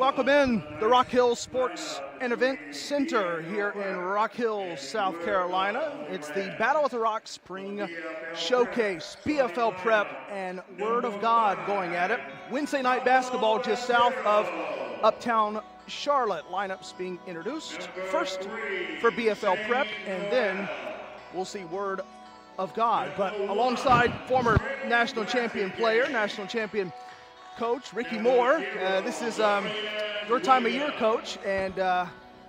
Welcome in the Rock Hill Sports and Event Center here in Rock Hill, South Carolina. It's the Battle of the Rock Spring Showcase, BFL Prep and Word of God going at it. Wednesday night basketball just south of Uptown Charlotte. Lineups being introduced. First for BFL Prep, and then we'll see Word of God. But alongside former national champion player, national champion coach Ricky Moore. This is your time of year, Coach, and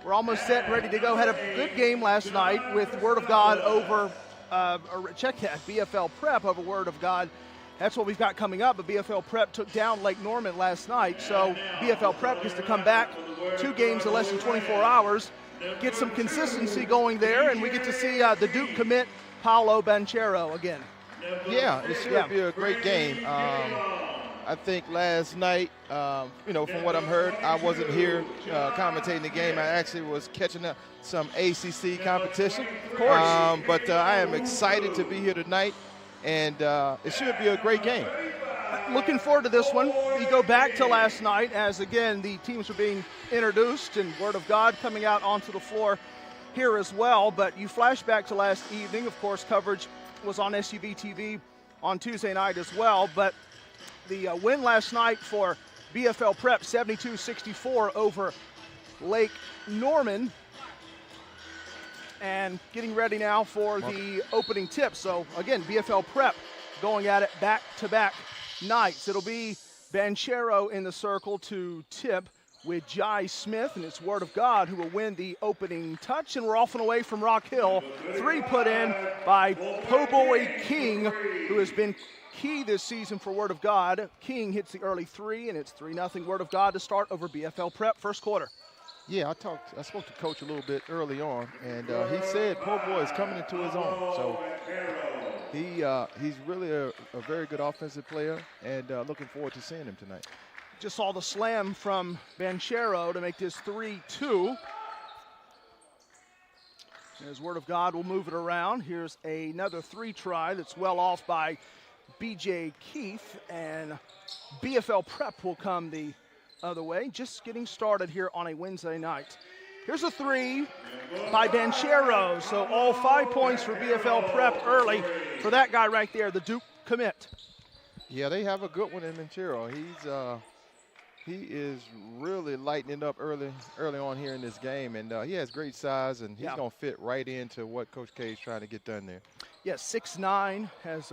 we're almost set and ready to go. Had a good game last night with Word of God over, check that, BFL Prep over Word of God. That's what we've got coming up, but BFL Prep took down Lake Norman last night, so BFL Prep gets to come back 2 games in less than 24 hours, get some consistency going there, and we get to see the Duke commit Paolo Banchero again. Yeah, it should be a great game. I think last night, from what I've heard, I wasn't here commentating the game. I actually was catching up some ACC competition. Of course. But I am excited to be here tonight, and it should be a great game. Looking forward to this one. You go back to last night as, again, the teams are being introduced and Word of God coming out onto the floor here as well. But you flash back to last evening. Of course, coverage was on SUV TV on Tuesday night as well. But the win last night for BFL Prep, 72-64 over Lake Norman. And getting ready now for the opening tip. So, again, BFL Prep going at it back-to-back nights. It'll be Banchero in the circle to tip with Jai Smith, and it's Word of God who will win the opening touch. And we're off and away from Rock Hill. 3 put in by Po' Boy King, who has been key this season for Word of God. King hits the early 3, and it's 3-0 Word of God to start over BFL Prep first quarter. Yeah, I spoke to Coach a little bit early on, and he said Po' Boy is coming into his own. So he's really a very good offensive player, and looking forward to seeing him tonight. Just saw the slam from Banchero to make this 3-2. As Word of God will move it around. Here's another 3 try that's well off by BJ Keith, and BFL Prep will come the other way. Just getting started here on a Wednesday night. Here's a 3 by Banchero. So all 5 points for BFL Prep early for that guy right there, the Duke commit. Yeah, they have a good one in Banchero. He is really lighting it up early on here in this game, and he has great size, and he's going to fit right into what Coach K is trying to get done there. Yeah, 6'9", has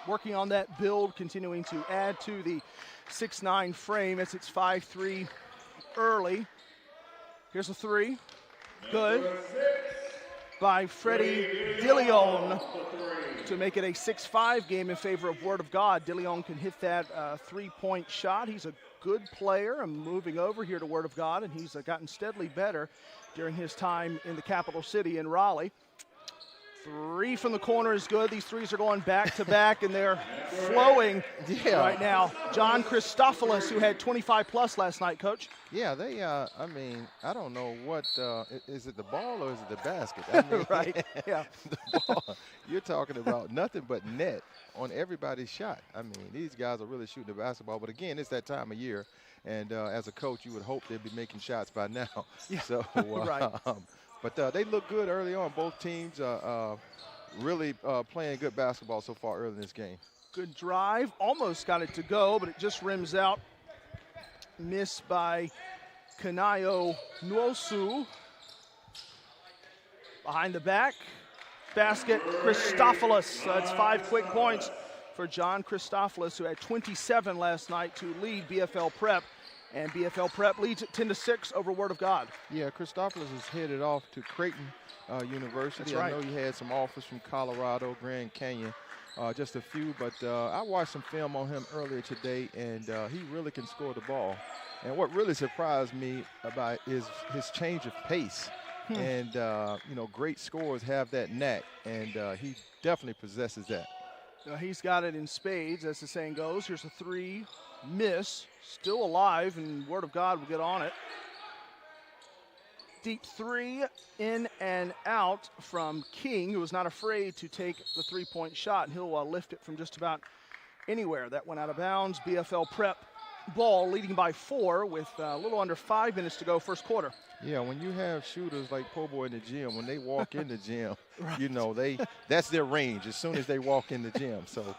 working on that build, continuing to add to the 6'9" frame as it's 5'3" early. Here's a 3. Good. By Freddie DeLeon to make it a 6-5 game in favor of Word of God. DeLeon can hit that 3-point shot. He's a good player and moving over here to Word of God, and he's gotten steadily better during his time in the capital city in Raleigh. 3 from the corner is good. These 3s are going back-to-back, and they're flowing right now. John Christophilus, who had 25-plus last night, Coach. Yeah, they, I don't know what, is it the ball or is it the basket? I mean, right, yeah. The ball, you're talking about nothing but net on everybody's shot. I mean, these guys are really shooting the basketball, but again, it's that time of year, and as a coach, you would hope they'd be making shots by now. Yeah, so, right. But they look good early on. Both teams really playing good basketball so far early in this game. Good drive. Almost got it to go, but it just rims out. Missed by Kanayo Nwosu. Behind the back. Basket, Christophilus. It's 5 quick points for John Christophilus, who had 27 last night to lead BFL Prep. And BFL Prep leads at 10-6 over Word of God. Yeah, Christophilus is headed off to Creighton University. That's right. I know he had some offers from Colorado, Grand Canyon, just a few. But I watched some film on him earlier today, and he really can score the ball. And what really surprised me about is his change of pace. And, great scorers have that knack, and he definitely possesses that. He's got it in spades, as the saying goes. Here's a 3, miss, still alive, and Word of God will get on it. Deep 3, in and out from King, who was not afraid to take the 3-point shot, and he'll lift it from just about anywhere. That went out of bounds. BFL Prep ball, leading by 4 with a little under 5 minutes to go first quarter. Yeah, when you have shooters like Po' Boy in the gym, when they walk in the gym, Right. you know, that's their range as soon as they walk in the gym. So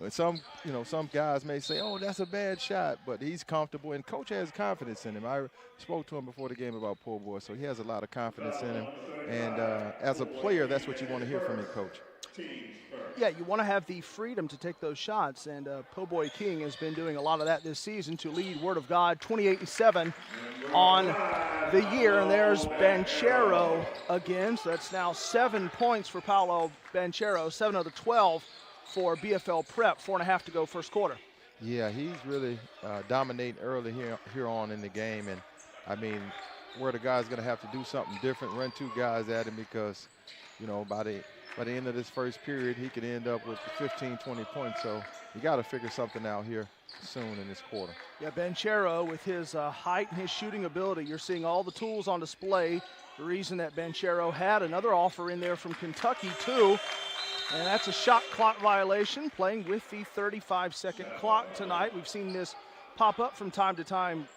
some guys may say, oh, that's a bad shot, but he's comfortable, and coach has confidence in him. I spoke to him before the game about Po' Boy, so he has a lot of confidence in him. And as a player, that's what you want to hear from your coach. Yeah, you want to have the freedom to take those shots, and Po' Boy King has been doing a lot of that this season to lead Word of God 28-7 on the year. And there's Banchero again, so that's now 7 points for Paolo Banchero, 7 of the 12 for BFL Prep, 4.5 to go first quarter. Yeah, he's really dominating early here on in the game, and I mean, Word of God's going to have to do something different, run 2 guys at him, because, you know, by the end of this first period, he could end up with 15, 20 points. So you got to figure something out here soon in this quarter. Yeah, Banchero, with his height and his shooting ability, you're seeing all the tools on display. The reason that Banchero had another offer in there from Kentucky, too. And that's a shot clock violation, playing with the 35-second clock tonight. We've seen this pop up from time to time,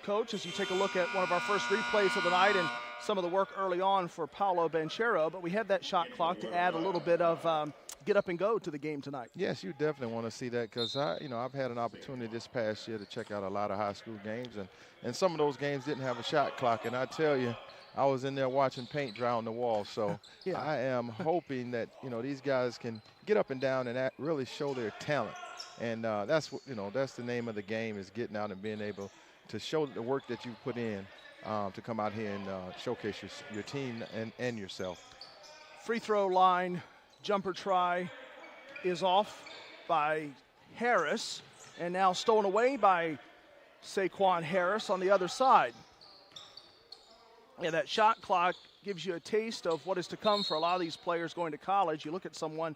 Coach, as you take a look at one of our first replays of the night and some of the work early on for Paolo Banchero. But we had that shot clock to add a little bit of get up and go to the game tonight. Yes, you definitely want to see that, because I've had an opportunity this past year to check out a lot of high school games, and some of those games didn't have a shot clock. And I tell you, I was in there watching paint dry on the wall. So yeah. I am hoping that, you know, these guys can get up and down and really show their talent. And that's the name of the game, is getting out and being able to show the work that you put in to come out here and showcase your team and yourself. Free throw line, jumper try is off by Harris, and now stolen away by Saquon Harris on the other side. Yeah, that shot clock gives you a taste of what is to come for a lot of these players going to college. You look at someone,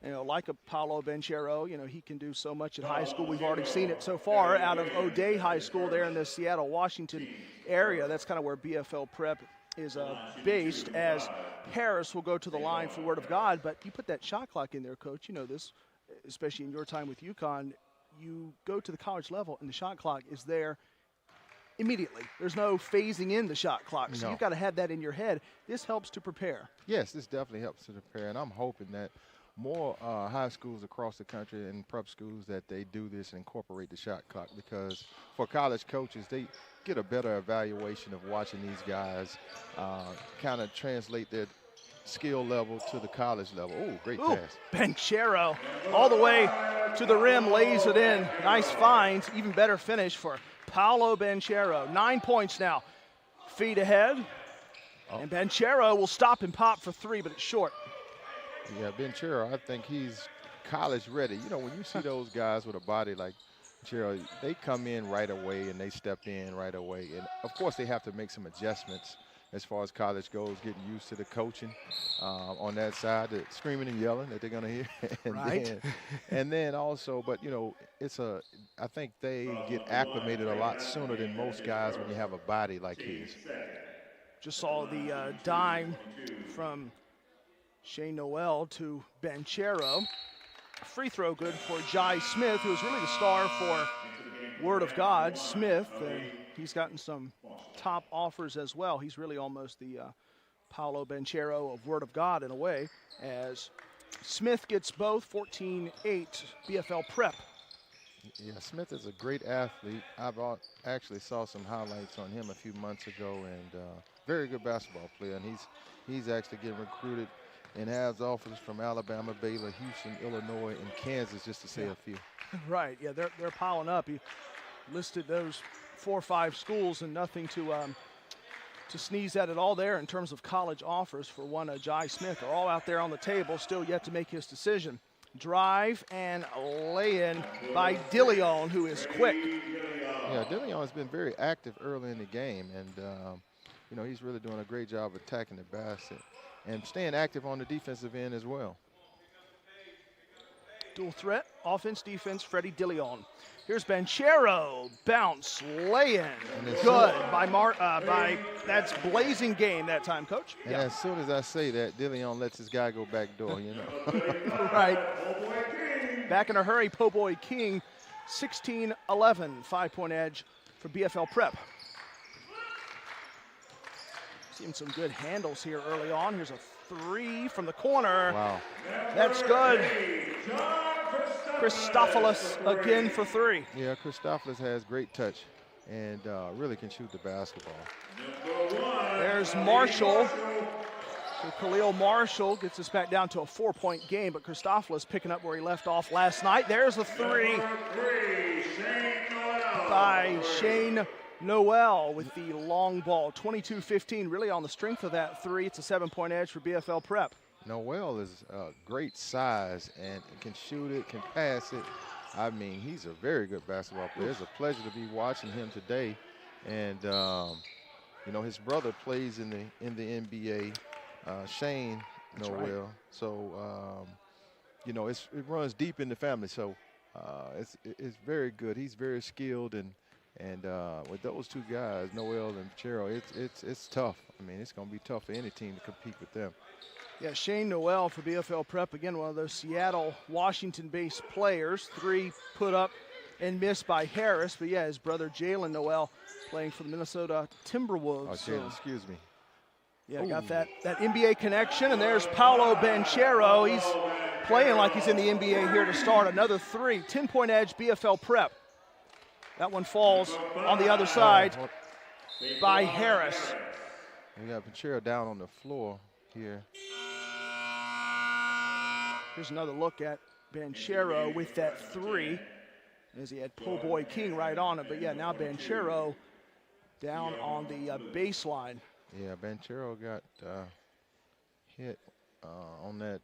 you know, like a Paolo Banchero, you know, he can do so much at high school. We've already seen it so far out of O'Day High School there in the Seattle, Washington area. That's kind of where BFL Prep is based, as Harris will go to the line for Word of God. But you put that shot clock in there, Coach, you know this, especially in your time with UConn, you go to the college level and the shot clock is there immediately. There's no phasing in the shot clock, so you've got to have that in your head. This helps to prepare. Yes, this definitely helps to prepare, and I'm hoping that more high schools across the country and prep schools, that they do this and incorporate the shot clock, because for college coaches, they get a better evaluation of watching these guys kind of translate their skill level to the college level. Oh, great pass. Banchero all the way to the rim, lays it in. Nice find, even better finish for Paolo Banchero. 9 points now. Feet ahead. And Banchero will stop and pop for 3, but it's short. Yeah, Banchero, I think he's college ready. You know, when you see those guys with a body like Banchero, they come in right away and they step in right away. And, of course, they have to make some adjustments as far as college goes, getting used to the coaching on that side, the screaming and yelling that they're going to hear. and then also, but, you know, I think they get acclimated a lot sooner than most guys when you have a body like his. Just saw the dime from Shane Noel to Banchero. Free throw good for Jai Smith, who is really the star for Word of God. Smith, he's gotten some top offers as well. He's really almost the Paolo Banchero of Word of God in a way, as Smith gets both. 14-8 BFL Prep. Yeah, Smith is a great athlete. I've actually saw some highlights on him a few months ago, and very good basketball player. And he's actually getting recruited and has offers from Alabama, Baylor, Houston, Illinois, and Kansas, just to say a few. Right, yeah, they're piling up. He listed those 4 or 5 schools, and nothing to sneeze at all there in terms of college offers for one Jai Smith. They're all out there on the table, still yet to make his decision. Drive and lay-in by DeLeon, who is quick. Yeah, DeLeon has been very active early in the game, and you know, he's really doing a great job attacking the basket and staying active on the defensive end as well. Dual threat, offense, defense, Freddie DeLeon. Here's Banchero, bounce, lay-in, good by that's blazing game that time, Coach. And as soon as I say that, DeLeon lets his guy go back door, you know. Right. Back in a hurry, Po' Boy King 16-11, 5-point edge for BFL Prep. Seeing some good handles here early on. Here's a three from the corner. Wow. That's good. Christopoulos again for three. Yeah, Christopoulos has great touch and really can shoot the basketball. There's Marshall. So Khalil Marshall gets us back down to a 4-point game, but Christopoulos picking up where he left off last night. There's a three by Shane Noel with the long ball. 22-15, really on the strength of that three. It's a 7-point edge for BFL Prep. Noel is great size and can shoot it, can pass it. I mean, he's a very good basketball player. It's a pleasure to be watching him today. And, you know, his brother plays in the NBA, Shane Noel. Right. So, you know, it runs deep in the family. So it's very good. He's very skilled. And with those two guys, Noel and Chero, it's tough. I mean, it's going to be tough for any team to compete with them. Yeah, Shane Noel for BFL Prep, again, one of those Seattle, Washington-based players. Three put up and missed by Harris. But, yeah, his brother Jalen Noel playing for the Minnesota Timberwolves. Oh, Jalen, excuse me. Yeah, got that NBA connection. And there's Paolo Banchero. He's playing like he's in the NBA here to start. Another three, 10-point edge, BFL Prep. That one falls on the other side by Harris. We got Banchero down on the floor here. Here's another look at Banchero with that three, as he had Po' Boy King right on it. But, yeah, now Banchero down on the baseline. Yeah, Banchero got hit on that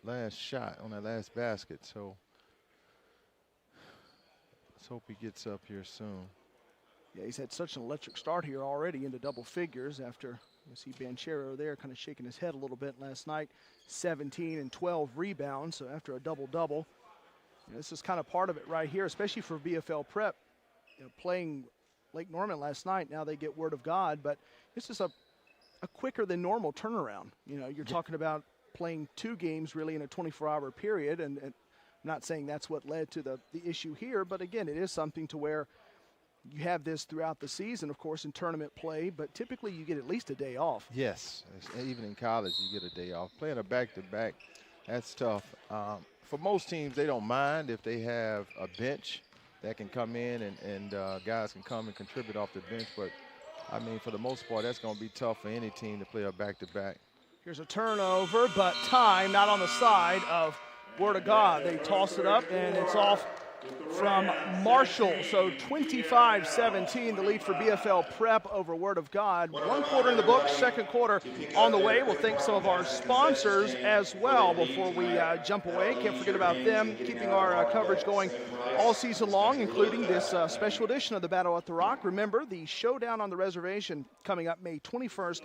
last shot, on that last basket. So let's hope he gets up here soon. Yeah, he's had such an electric start here already into double figures after you see Banchero there kind of shaking his head a little bit last night. 17 and 12 rebounds, so after a double-double. This is kind of part of it right here, especially for BFL Prep. You know, playing Lake Norman last night, now they get Word of God, but this is a quicker than normal turnaround. You know, you're talking about playing two games really in a 24-hour period, and I'm not saying that's what led to the issue here, but again, it is something to where you have this throughout the season, of course, in tournament play, but typically you get at least a day off. Yes, even in college you get a day off. Playing a back-to-back, that's tough. For most teams, they don't mind if they have a bench that can come in and guys can come and contribute off the bench, but, I mean, for the most part, that's going to be tough for any team to play a back-to-back. Here's a turnover, but time not on the side of Word of God. They toss it up, and it's off from Marshall. So 25-17, the lead for BFL Prep over Word of God. 1 quarter in the books, second quarter on the way. We'll thank some of our sponsors as well before we jump away. Can't forget about them, keeping our coverage going all season long, including this special edition of the Battle at the Rock. Remember, the Showdown on the Reservation coming up May 21st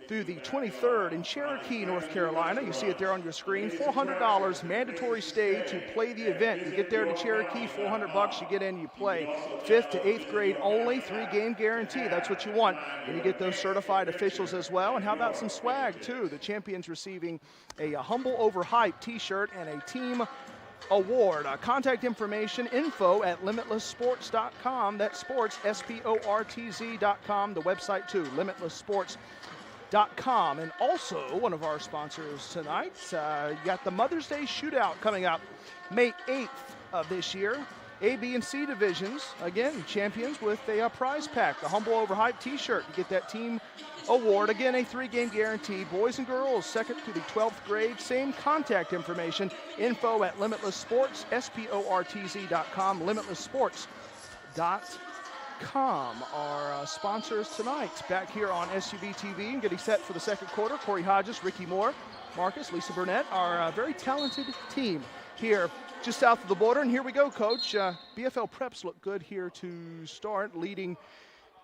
through the 23rd in Cherokee, North Carolina. You see it there on your screen. $400 mandatory stay to play the event. You get there to Cherokee, $400, you get in, you play. 5th to 8th grade only, 3-game guarantee. That's what you want. And you get those certified officials as well. And how about some swag, too? The champions receiving a Humble Over Hype t-shirt and a team award. Contact information, info at limitlessports.com. That's sports, SPORTZ.com. The website, too, limitlessports.com. And also, one of our sponsors tonight, you got the Mother's Day Shootout coming up May 8th of this year. A, B, and C divisions, again, champions with a prize pack, the Humble Overhype t-shirt. You get that team award. Again, a 3-game guarantee. Boys and girls, 2nd through the 12th grade. Same contact information. Info at Limitless Sports, SPORTZ.com, limitlessports.com. Our sponsors tonight back here on SUV TV and getting set for the second quarter. Corey Hodges, Ricky Moore, Marcus, Lisa Burnett, our very talented team here just south of the border. And here we go, Coach. BFL Preps look good here to start, leading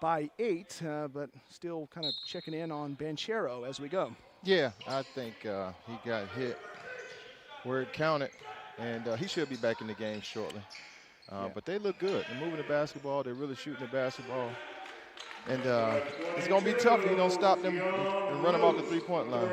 by 8, but still kind of checking in on Banchero as we go. Yeah, I think he got hit where it counted, and he should be back in the game shortly. But they look good. They're moving the basketball. They're really shooting the basketball. And it's going to be tough if you don't stop them and run them off the three-point line.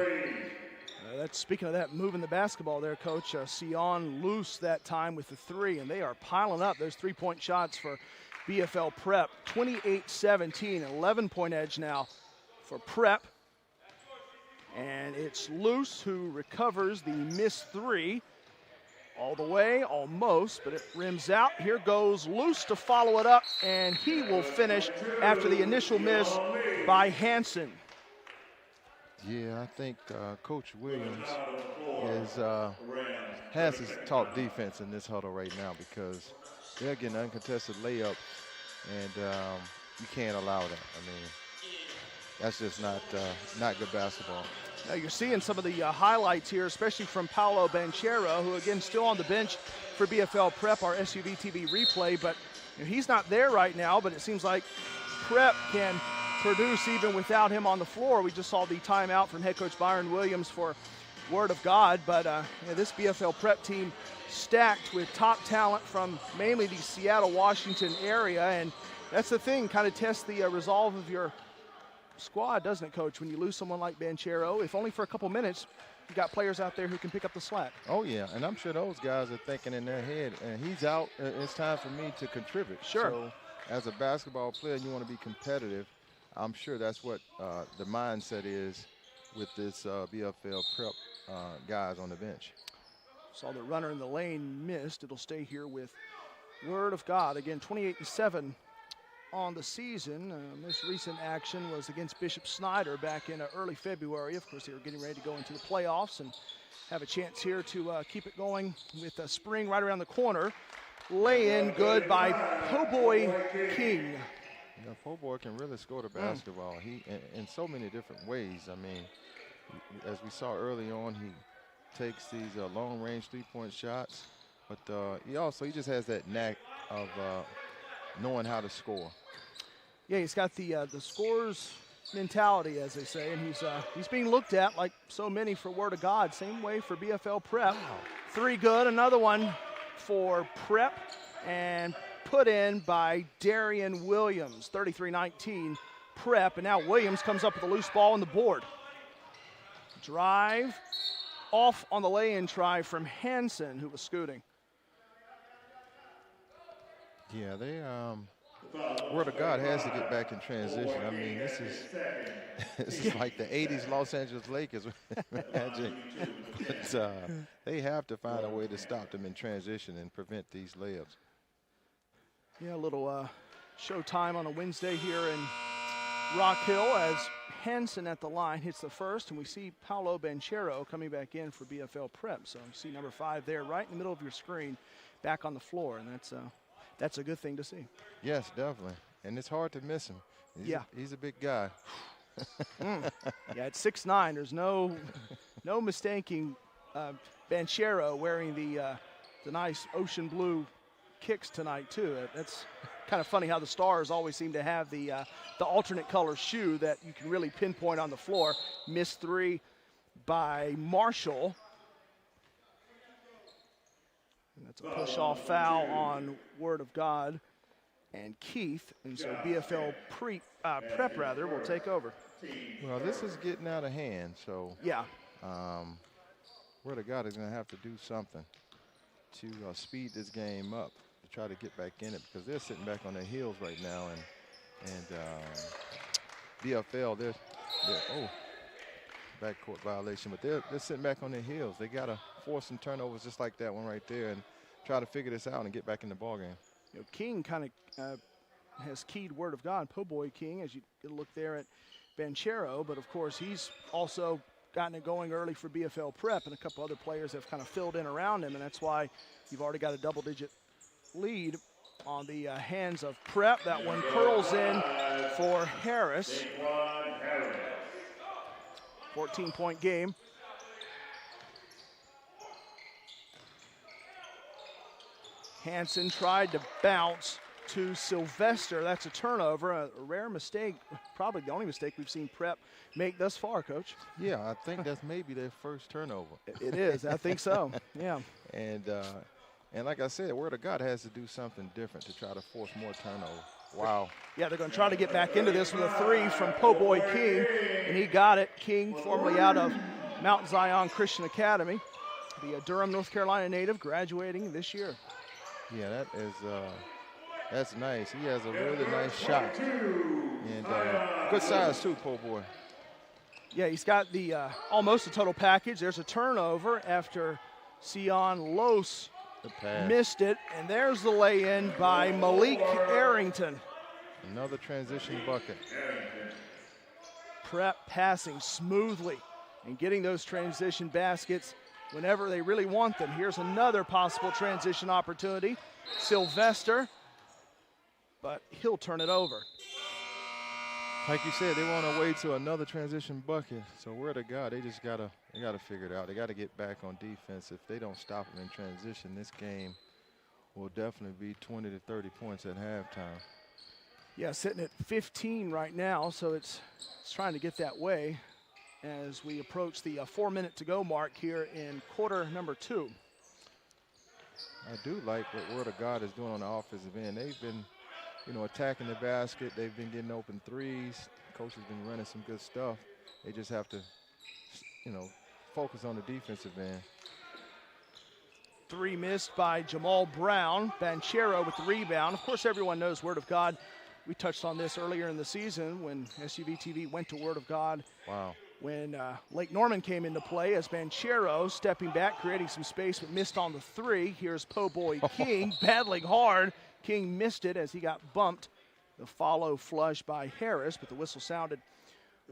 That's speaking of that, moving the basketball there, Coach. Sion loose that time with the three, and they are piling up those three-point shots for BFL Prep. 28-17, 11-point edge now for Prep. And it's Luce who recovers the missed three. All the way, almost, but it rims out. Here goes Luce to follow it up, and he will finish after the initial miss by Hansen. Yeah, I think Coach Williams has his top defense in this huddle right now because they're getting uncontested layups, and you can't allow that. I mean, that's just not good basketball. Now you're seeing some of the highlights here, especially from Paolo Banchero, who again still on the bench for BFL Prep, our SUV TV replay, but he's not there right now, but it seems like Prep can produce even without him on the floor. We just saw the timeout from head coach Byron Williams for Word of God, but this BFL Prep team stacked with top talent from mainly the Seattle, Washington area, and that's the thing, kind of test the resolve of your squad, doesn't it, Coach? When you lose someone like Banchero, if only for a couple minutes, you got players out there who can pick up the slack. Oh, yeah, and I'm sure those guys are thinking in their head, and he's out, it's time for me to contribute. Sure. So as a basketball player, you want to be competitive. I'm sure that's what the mindset is with this BFL Prep guys on the bench. Saw the runner in the lane missed. It'll stay here with Word of God. Again, 28-7 on the season. Most recent action was against Bishop Snyder back in early February. Of course, they were getting ready to go into the playoffs and have a chance here to keep it going with spring right around the corner. Lay in good by Po-Boy King. Yeah, Po-Boy can really score the basketball. He in so many different ways. I mean, as we saw early on, he takes these long-range three-point shots, but he just has that knack of knowing how to score. Yeah, he's got the scorer's mentality, as they say, and he's being looked at like so many for Word of God. Same way for BFL Prep. Wow. Three good, another one for Prep, and put in by Darian Williams. 33-19 Prep, and now Williams comes up with a loose ball on the board. Drive off on the lay-in try from Hansen, who was scooting. Yeah, they Word of God has to get back in transition. I mean, this is like the 80s Los Angeles Lakers Magic. But they have to find a way to stop them in transition and prevent these layups. Yeah, a little show time on a Wednesday here in Rock Hill as Hansen at the line hits the first, and we see Paolo Banchero coming back in for BFL Prep. So you see number 5 there right in the middle of your screen back on the floor, and that's a good thing to see. Yes, definitely. And it's hard to miss him. He's a big guy. Yeah, at 6'9", there's no mistaking Banchero wearing the nice ocean blue kicks tonight too. That's kind of funny how the Stars always seem to have the alternate color shoe that you can really pinpoint on the floor. Missed three by Marshall. And that's a push-off foul on Word of God and Keith, and so BFL Prep will take over. Well, this is getting out of hand, so yeah, Word of God is going to have to do something to speed this game up to try to get back in it, because they're sitting back on their heels right now, and BFL they're backcourt violation, but they're sitting back on their heels. They got to force some turnovers just like that one right there and try to figure this out and get back in the ballgame. You know, King kind of has keyed Word of God, Po-Boy King, as you get a look there at Banchero, but of course he's also gotten it going early for BFL Prep, and a couple other players have kind of filled in around him, and that's why you've already got a double-digit lead on the hands of Prep. That one curls in for Harris. 14-point game. Hansen tried to bounce to Sylvester. That's a turnover, a rare mistake, probably the only mistake we've seen Prep make thus far, Coach. Yeah, I think that's maybe their first turnover. It is, I think so, yeah. And like I said, Word of God has to do something different to try to force more turnover. Wow. Yeah, they're going to try to get back into this with a three from Po-Boy King, and he got it. King, formerly out of Mount Zion Christian Academy, the Durham, North Carolina native, graduating this year. Yeah, that's nice. He has a really nice shot. And good size too, po' boy. Yeah, he's got the almost a total package. There's a turnover after Sion Los missed it. And there's the lay-in by Malik Arrington. Another transition bucket. Prep passing smoothly and getting those transition baskets whenever they really want them. Here's another possible transition opportunity. Sylvester, but he'll turn it over. Like you said, they want to wait to another transition bucket. So word to God, they just gotta figure it out. They gotta get back on defense. If they don't stop them in transition, this game will definitely be 20 to 30 points at halftime. Yeah, sitting at 15 right now, so it's trying to get that way as we approach the 4 minute to go mark here in quarter number 2. I do like what Word of God is doing on the offensive end. They've been, attacking the basket. They've been getting open threes. Coach has been running some good stuff. They just have to, focus on the defensive end. 3 missed by Jamal Brown. Banchero with the rebound. Of course, everyone knows Word of God. We touched on this earlier in the season when SUV-TV went to Word of God. Wow. When Lake Norman came into play as Banchero stepping back, creating some space, but missed on the 3. Here's Po' Boy King battling hard. King missed it as he got bumped. The follow flush by Harris, but the whistle sounded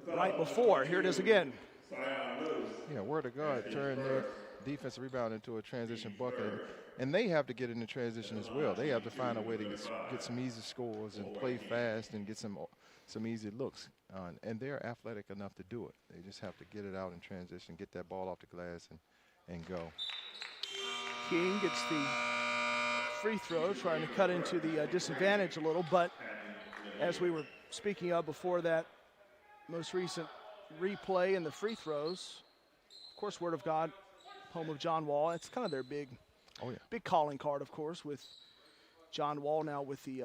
right before. Here it is again. Yeah, Word of God turned their defensive rebound into a transition bucket. And they have to get in the transition as well. They have to find a way to get some easy scores and play fast and get some easy looks. And they're athletic enough to do it. They just have to get it out in transition, get that ball off the glass, and go. King gets the free throw, trying to cut into the disadvantage a little. But as we were speaking of before that most recent replay and the free throws, of course, Word of God, home of John Wall. It's kind of their big calling card, of course, with John Wall now with the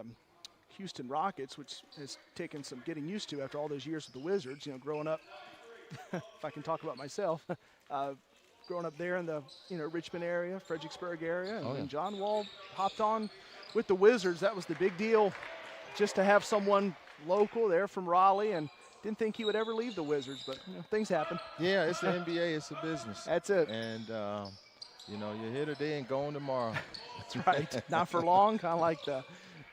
Houston Rockets, which has taken some getting used to after all those years with the Wizards. Growing up, if I can talk about myself, growing up there in the Richmond area, Fredericksburg area, and when John Wall hopped on with the Wizards, that was the big deal, just to have someone local there from Raleigh, and didn't think he would ever leave the Wizards, but things happen. Yeah, it's the NBA, it's a business. That's it. And you're here today and gone tomorrow. That's right. Not for long, kind of like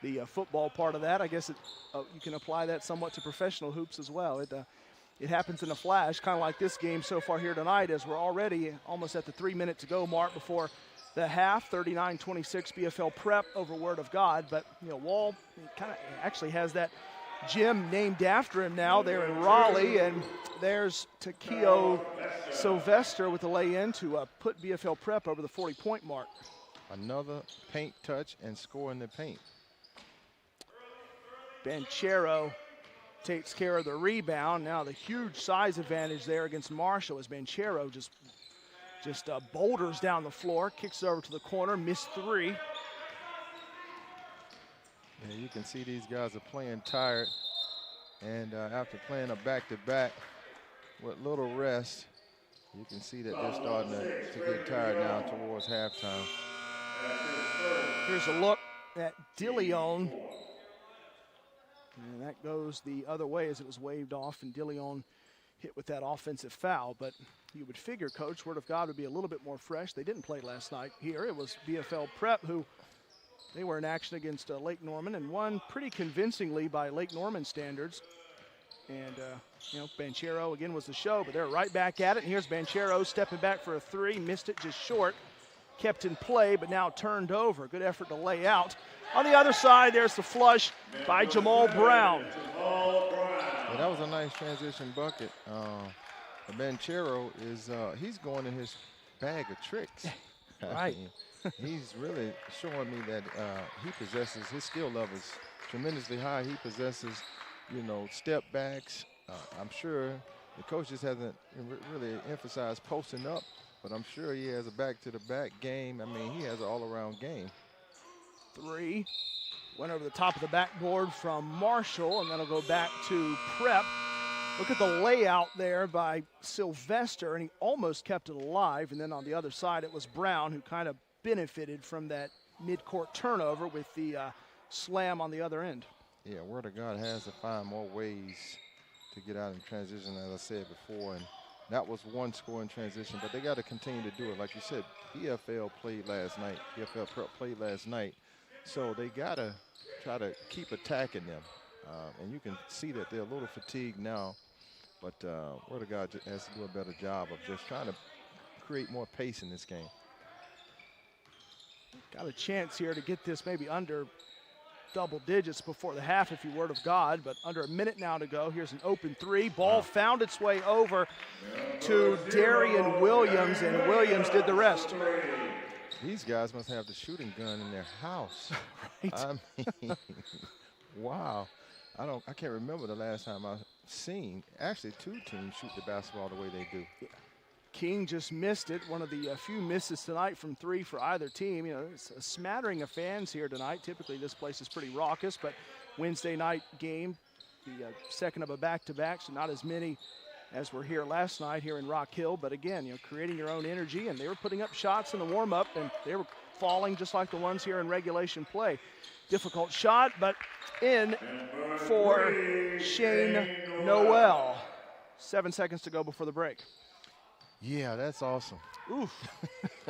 the football part of that. I guess you can apply that somewhat to professional hoops as well. It happens in a flash, kind of like this game so far here tonight, as we're already almost at the 3 minute to go mark before the half. 39-26 BFL Prep over Word of God. But Wall kind of actually has that gym named after him now there in Raleigh, and there's Takeo Sylvester with the lay-in to put BFL Prep over the 40-point mark. Another paint touch and score in the paint. Banchero takes care of the rebound. Now the huge size advantage there against Marshall as Banchero just boulders down the floor, kicks it over to the corner, missed 3. Yeah, you can see these guys are playing tired, and after playing a back-to-back with little rest, you can see that they're starting to get tired now towards halftime. Here's a look at DeLeon, and that goes the other way as it was waved off, and DeLeon hit with that offensive foul. But you would figure, Coach, Word of God would be a little bit more fresh. They didn't play last night here. It was BFL Prep who they were in action against Lake Norman and won pretty convincingly by Lake Norman standards. And, Banchero again was the show, but they're right back at it. And here's Banchero stepping back for a 3, missed it just short. Kept in play, but now turned over. Good effort to lay out. On the other side, there's the flush by Jamal Brown. Yeah, that was a nice transition bucket. Banchero is, he's going in his bag of tricks. Right. He's really showing me that he possesses, his skill level is tremendously high. He possesses, step backs. I'm sure the coach just hasn't really emphasized posting up, but I'm sure he has a back-to-the-back game. I mean, he has an all-around game. 3, went over the top of the backboard from Marshall, and that'll go back to Prep. Look at the layout there by Sylvester, and he almost kept it alive. And then on the other side, it was Brown who kind of benefited from that mid-court turnover with the slam on the other end. Yeah, Word of God has to find more ways to get out in transition, as I said before. And that was one score in transition, but they got to continue to do it. Like you said, BFL played last night. BFL Prep played last night. So they got to try to keep attacking them. And you can see that they're a little fatigued now. But Word of God has to do a better job of just trying to create more pace in this game. Got a chance here to get this maybe under double digits before the half if you Word of God, but under a minute now to go. Here's an open three. Ball found its way over to Darian Williams, and Williams did the rest. These guys must have the shooting gun in their house. Right. I mean, wow. I can't remember the last time I've seen actually two teams shoot the basketball the way they do. Yeah. King just missed it. One of the few misses tonight from three for either team. You know, it's a smattering of fans here tonight. Typically this place is pretty raucous, but Wednesday night game, the second of a back-to-back, so not as many as were here last night here in Rock Hill. But again, you know, creating your own energy, and they were putting up shots in the warm-up, and they were falling just like the ones here in regulation play. Difficult shot, but in for Shane Noel. 7 seconds to go before the break. Yeah, that's awesome. Oof.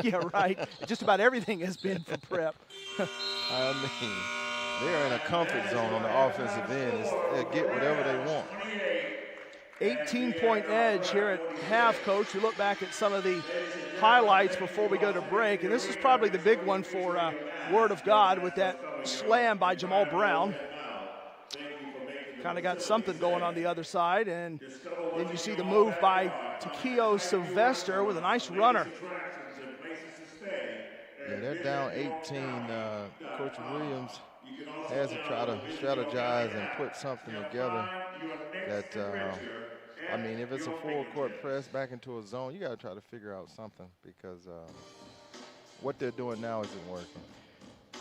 Yeah, right. Just about everything has been for Prep. I mean, they're in a comfort zone on the offensive end. They'll get whatever they want. 18-point edge here at half, Coach. We look back at some of the highlights before we go to break, and this is probably the big one for Word of God with that slam by Jamal Brown. Kind of got something going on the other side, and then you see the move by Takeo Sylvester with a nice runner. Yeah, they're down 18. Coach Williams has to try to strategize and put something together that, I mean, if it's a full court press back into a zone, you got to try to figure out something because what they're doing now isn't working.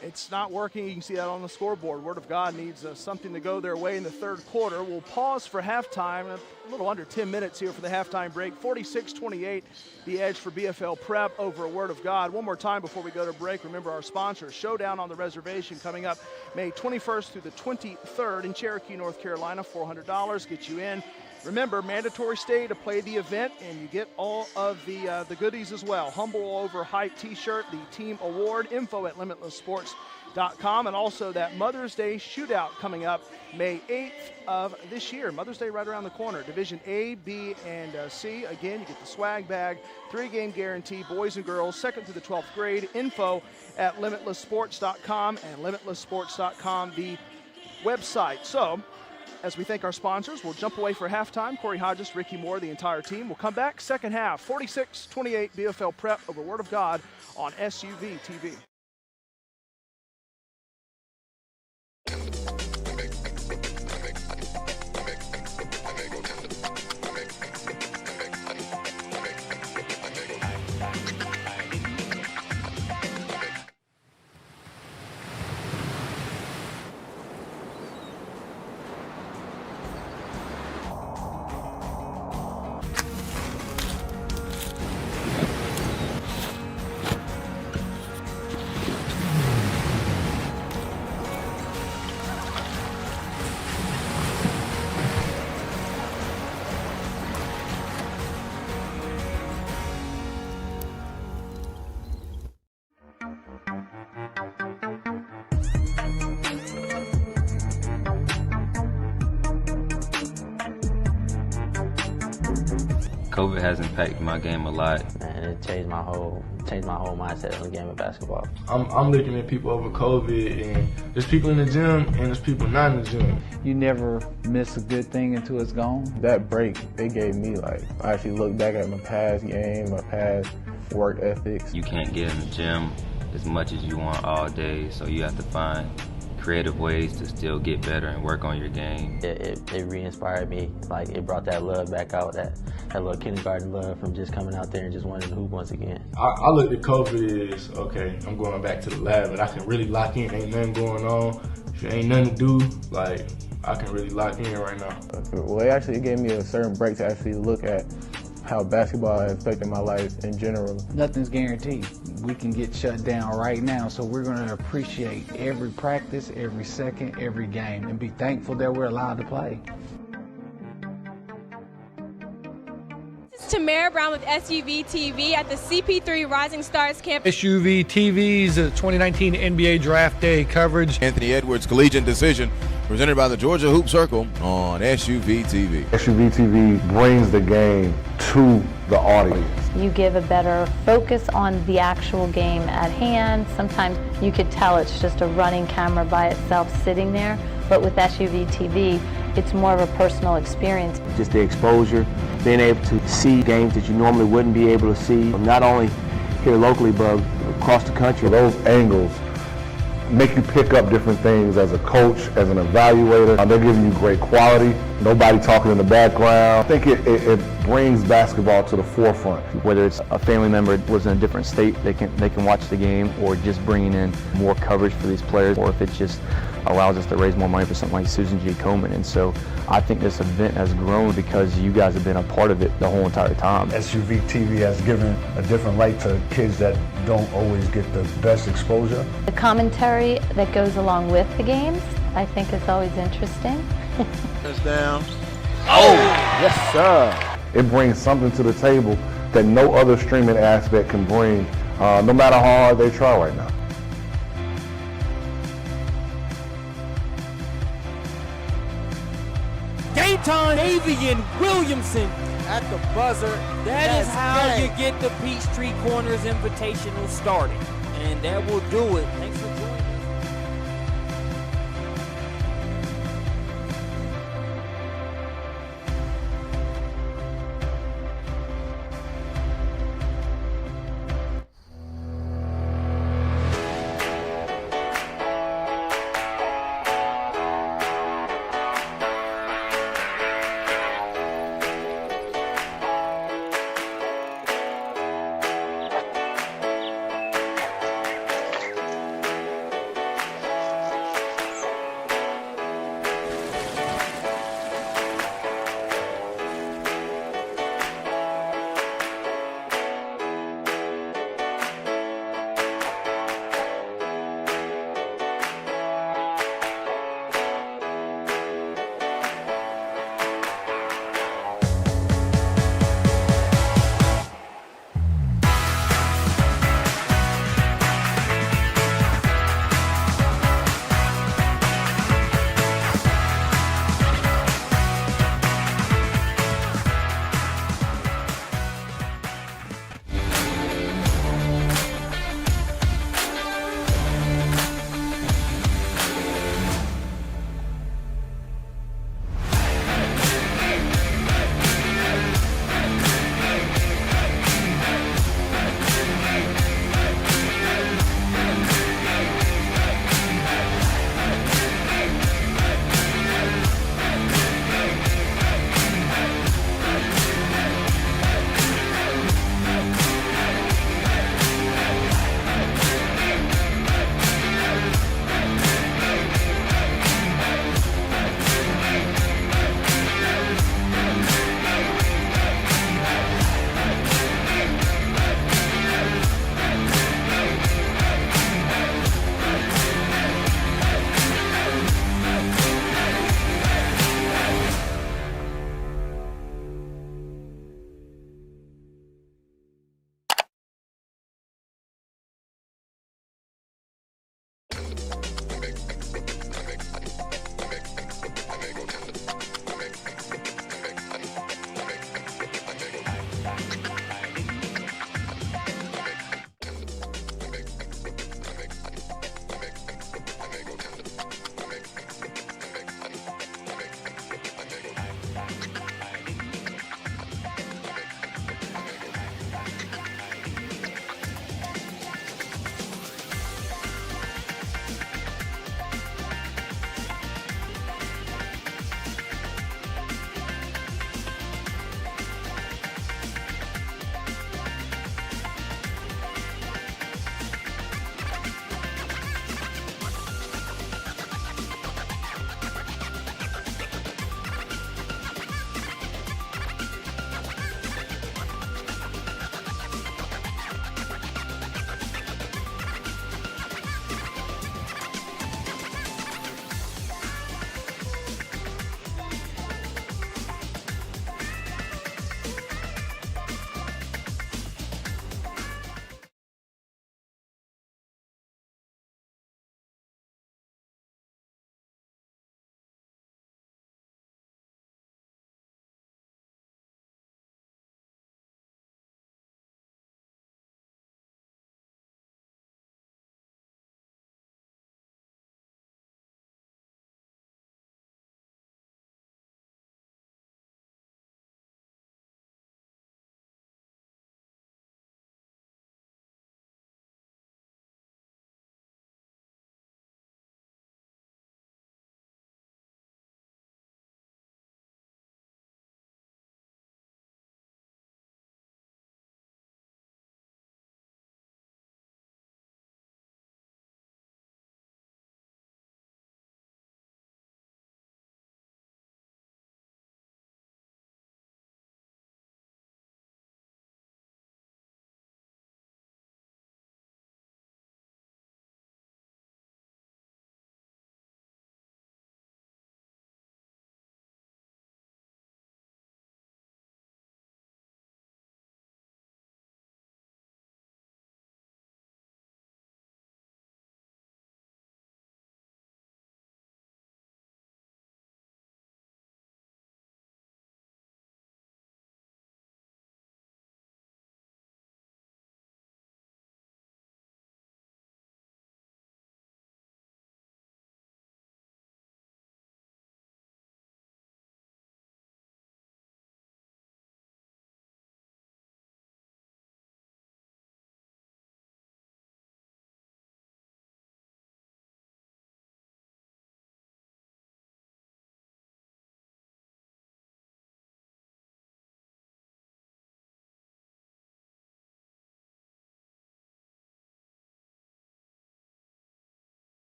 It's not working. You can see that on the scoreboard. Word of God needs something to go their way in the third quarter. We'll pause for halftime. A little under 10 minutes here for the halftime break. 46-28, the edge for BFL Prep over Word of God. One more time before we go to break. Remember our sponsor, Showdown on the Reservation, coming up May 21st through the 23rd in Cherokee, North Carolina. $400 gets you in. Remember, mandatory stay to play the event, and you get all of the goodies as well. Humble Over Hype t-shirt, the team award, info at limitlesssports.com, and also that Mother's Day shootout coming up May 8th of this year. Mother's Day right around the corner. Division A, B, and C. Again, you get the swag bag, 3-game guarantee, boys and girls, 2nd through the 12th grade. Info at limitlessports.com and limitlessports.com, the website. So, as we thank our sponsors, we'll jump away for halftime. Corey Hodges, Ricky Moore, the entire team. We'll come back second half, 46-28 BFL Prep over Word of God on SUV TV. COVID has impacted my game a lot. And it changed my whole mindset on the game of basketball. I'm looking at people over COVID, and there's people in the gym and there's people not in the gym. You never miss a good thing until it's gone. That break, it gave me, I actually look back at my past game, my past work ethics. You can't get in the gym as much as you want all day, so you have to find creative ways to still get better and work on your game. It re-inspired me. It brought that love back out, that little kindergarten love from just coming out there and just wanting to hoop once again. I looked at COVID as, okay, I'm going back to the lab, and I can really lock in. Ain't nothing going on. if it ain't nothing to do, like, I can really lock in right now. Well, it gave me a certain break to actually look at how basketball has affected my life in general. Nothing's guaranteed. We can get shut down right now, so we're going to appreciate every practice, every second, every game, and be thankful that we're allowed to play. This is Tamara Brown with SUV TV at the CP3 Rising Stars Camp. SUV TV's 2019 NBA Draft Day coverage. Anthony Edwards Collegiate Decision, presented by the Georgia Hoop Circle on SUV TV. SUV TV brings the game to the audience. You give a better focus on the actual game at hand. Sometimes you could tell it's just a running camera by itself sitting there, but with SUV TV, it's more of a personal experience. Just the exposure, being able to see games that you normally wouldn't be able to see, not only here locally, but across the country. Those angles make you pick up different things as a coach, as an evaluator. They're giving you great quality, nobody talking in the background. I think it brings basketball to the forefront. Whether it's a family member that lives in a different state, they can watch the game, or just bringing in more coverage for these players, or if it just allows us to raise more money for something like Susan G. Komen. And so I think this event has grown because you guys have been a part of it the whole entire time. SUV TV has given a different light to kids that don't always get the best exposure. The commentary that goes along with the games, I think is always interesting. Touchdown. Oh, yes, sir. It brings something to the table that no other streaming aspect can bring, no matter how hard they try right now. Dayton Avian Williamson at the buzzer. That is how you get the Peachtree Corners Invitational started. And that will do it. Thanks for joining us.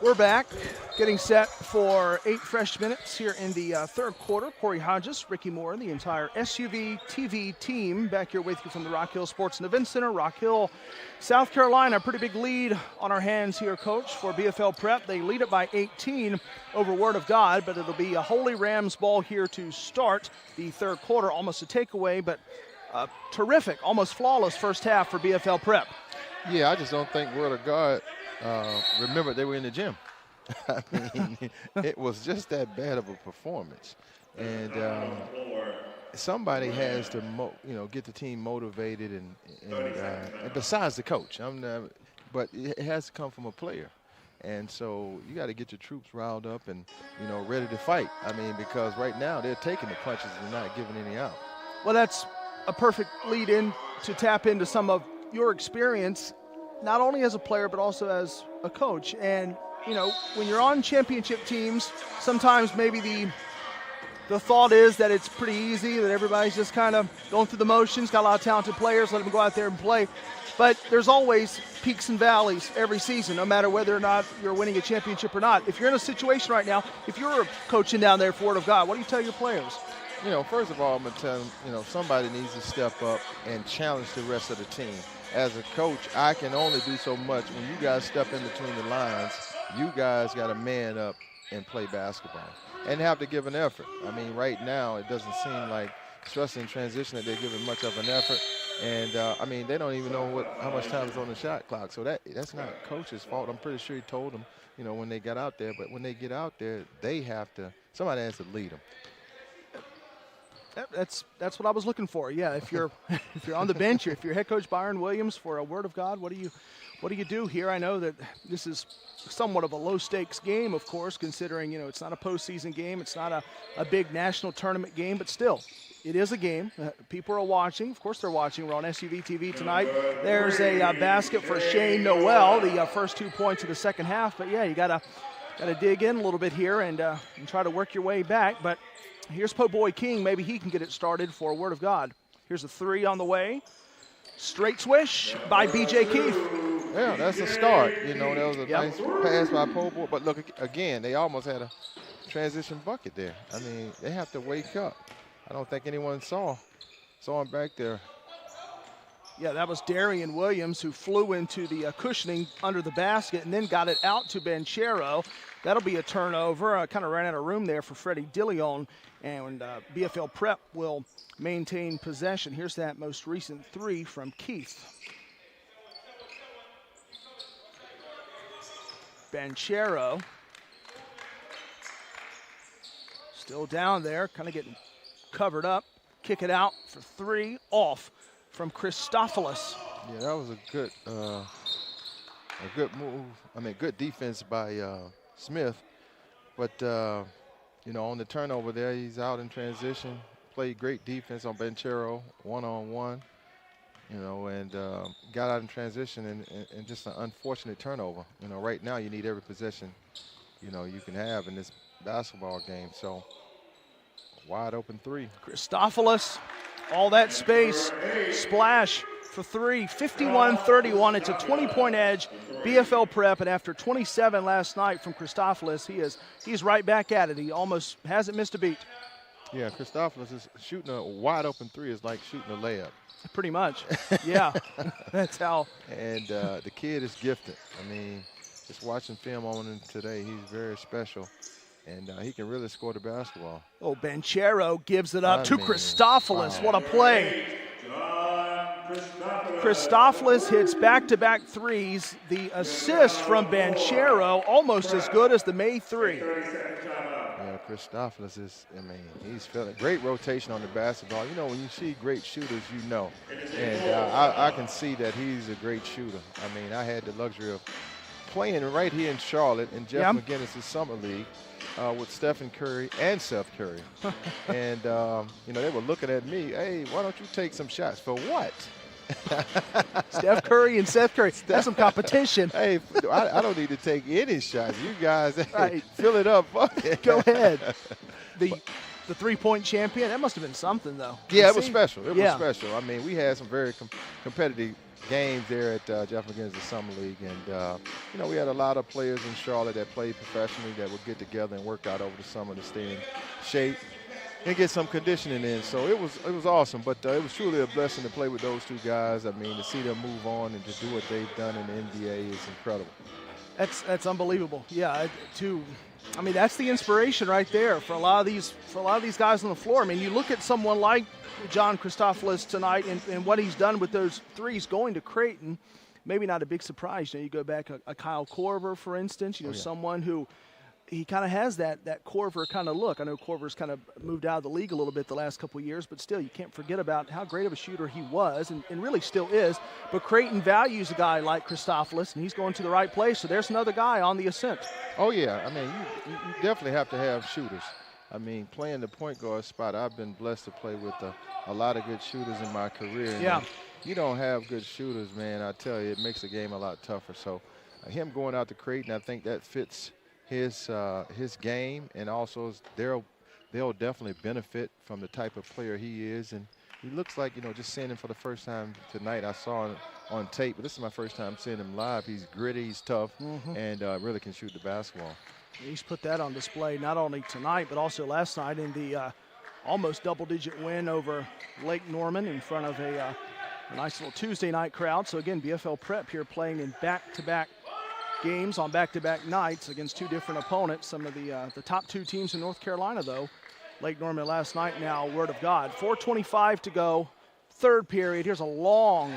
We're back, getting set for 8 fresh minutes here in the third quarter. Corey Hodges, Ricky Moore, and the entire SUV TV team back here with you from the Rock Hill Sports and Events Center, Rock Hill, South Carolina. Pretty big lead on our hands here, Coach, for BFL Prep. They lead it by 18 over Word of God, but it'll be a Holy Rams ball here to start the third quarter. Almost a takeaway, but terrific, almost flawless first half for BFL Prep. Yeah, I just don't think Word of God remember they were in the gym. I mean, it was just that bad of a performance, and somebody has to, get the team motivated, and besides the coach, but it has to come from a player, and so you got to get your troops riled up and ready to fight. I mean, because right now they're taking the punches and not giving any out. Well, that's a perfect lead in to tap into some of your experience, not only as a player, but also as a coach. And, when you're on championship teams, sometimes maybe the thought is that it's pretty easy, that everybody's just kind of going through the motions, got a lot of talented players, let them go out there and play. But there's always peaks and valleys every season, no matter whether or not you're winning a championship or not. If you're in a situation right now, if you're coaching down there for Word of God, what do you tell your players? First of all, I'm going to tell them, somebody needs to step up and challenge the rest of the team. As a coach, I can only do so much. When you guys step in between the lines, you guys got to man up and play basketball and have to give an effort. I mean, right now, it doesn't seem like, especially in transition, that they're giving much of an effort. And, they don't even know how much time is on the shot clock. So that's not coach's fault. I'm pretty sure he told them, when they got out there. But when they get out there, somebody has to lead them. That's what I was looking for. Yeah, if you're on the bench, or if you're head coach Byron Williams for a Word of God, what do you do here? I know that this is somewhat of a low stakes game, of course, considering it's not a postseason game, it's not a big national tournament game, but still, it is a game. People are watching. Of course, they're watching. We're on SUV TV tonight. There's a basket for Shane Noel, the first 2 points of the second half. But yeah, you gotta dig in a little bit here and try to work your way back. But here's Po Boy King. Maybe he can get it started for Word of God. Here's a three on the way. Straight swish by B.J. Keith. Yeah, that's a start. That was a nice pass by Po Boy. But look, again, they almost had a transition bucket there. I mean, they have to wake up. I don't think anyone saw him back there. Yeah, that was Darian Williams who flew into the cushioning under the basket and then got it out to Banchero. That'll be a turnover. Kind of ran out of room there for Freddie Dilleon, and BFL Prep will maintain possession. Here's that most recent three from Keith. Banchero still down there, kind of getting covered up. Kick it out for three, off from Christophilus. Yeah, that was a good move. I mean, good defense by Smith. But, on the turnover there, he's out in transition. Played great defense on Banchero, one-on-one, and got out in transition and just an unfortunate turnover. Right now you need every possession, you can have in this basketball game. So, wide open three. Christophilus, all that space, splash for three, 51-31. It's a 20-point edge, BFL Prep, and after 27 last night from Christophilus, he's right back at it. He almost hasn't missed a beat. Yeah, Christophilus is shooting a wide open three is like shooting a layup. Pretty much, yeah. That's how. And the kid is gifted. I mean, just watching film on him today, he's very special. And he can really score the basketball. Oh, Banchero gives it up to Christophilus. What a play. Christophilus hits back-to-back threes. The assist from Banchero almost as good as the May three. Yeah, Christophilus he's feeling great rotation on the basketball. When you see great shooters, And I can see that he's a great shooter. I mean, I had the luxury of playing right here in Charlotte in Jeff McGinnis' Summer League. With Stephen Curry and Seth Curry. And, they were looking at me, hey, why don't you take some shots? For what? Steph Curry and Seth Curry. That's some competition. Hey, I don't need to take any shots. You guys, fill it up. Go ahead. The three-point champion, that must have been something, though. Yeah, it was special. It was special. I mean, we had some very competitive games there at Jeff McGinnis Summer League. And, you know, we had a lot of players in Charlotte that played professionally that would get together and work out over the summer to stay in shape and get some conditioning in. So it was awesome. But it was truly a blessing to play with those two guys. I mean, to see them move on and to do what they've done in the NBA is incredible. That's unbelievable. Yeah, I mean, that's the inspiration right there for a lot of these guys on the floor. I mean, you look at someone like John Christophoulos tonight and what he's done with those threes going to Creighton. Maybe not a big surprise. You know, you go back a Kyle Korver, for instance. You know, someone who he kind of has that Korver kind of look. I know Korver's kind of moved out of the league a little bit the last couple of years, but still, you can't forget about how great of a shooter he was and really still is. But Creighton values a guy like Christophoulos, and he's going to the right place. So there's another guy on the ascent. Oh, yeah. I mean, you definitely have to have shooters. I mean, playing the point guard spot, I've been blessed to play with a lot of good shooters in my career. Yeah. You don't have good shooters, man, I tell you, it makes the game a lot tougher. So him going out to Creighton, I think that fits his game, and also they'll definitely benefit from the type of player he is. And he looks like, you know, just seeing him for the first time tonight. I saw him on tape, but this is my first time seeing him live. He's gritty, he's tough, and really can shoot the basketball. He's put that on display not only tonight, but also last night in the almost double-digit win over Lake Norman in front of a nice little Tuesday night crowd. So again, BFL Prep here playing in back-to-back games on back-to-back nights against two different opponents. Some of the top two teams in North Carolina, though. Lake Norman last night, now Word of God. 4:25 to go, third period. Here's a long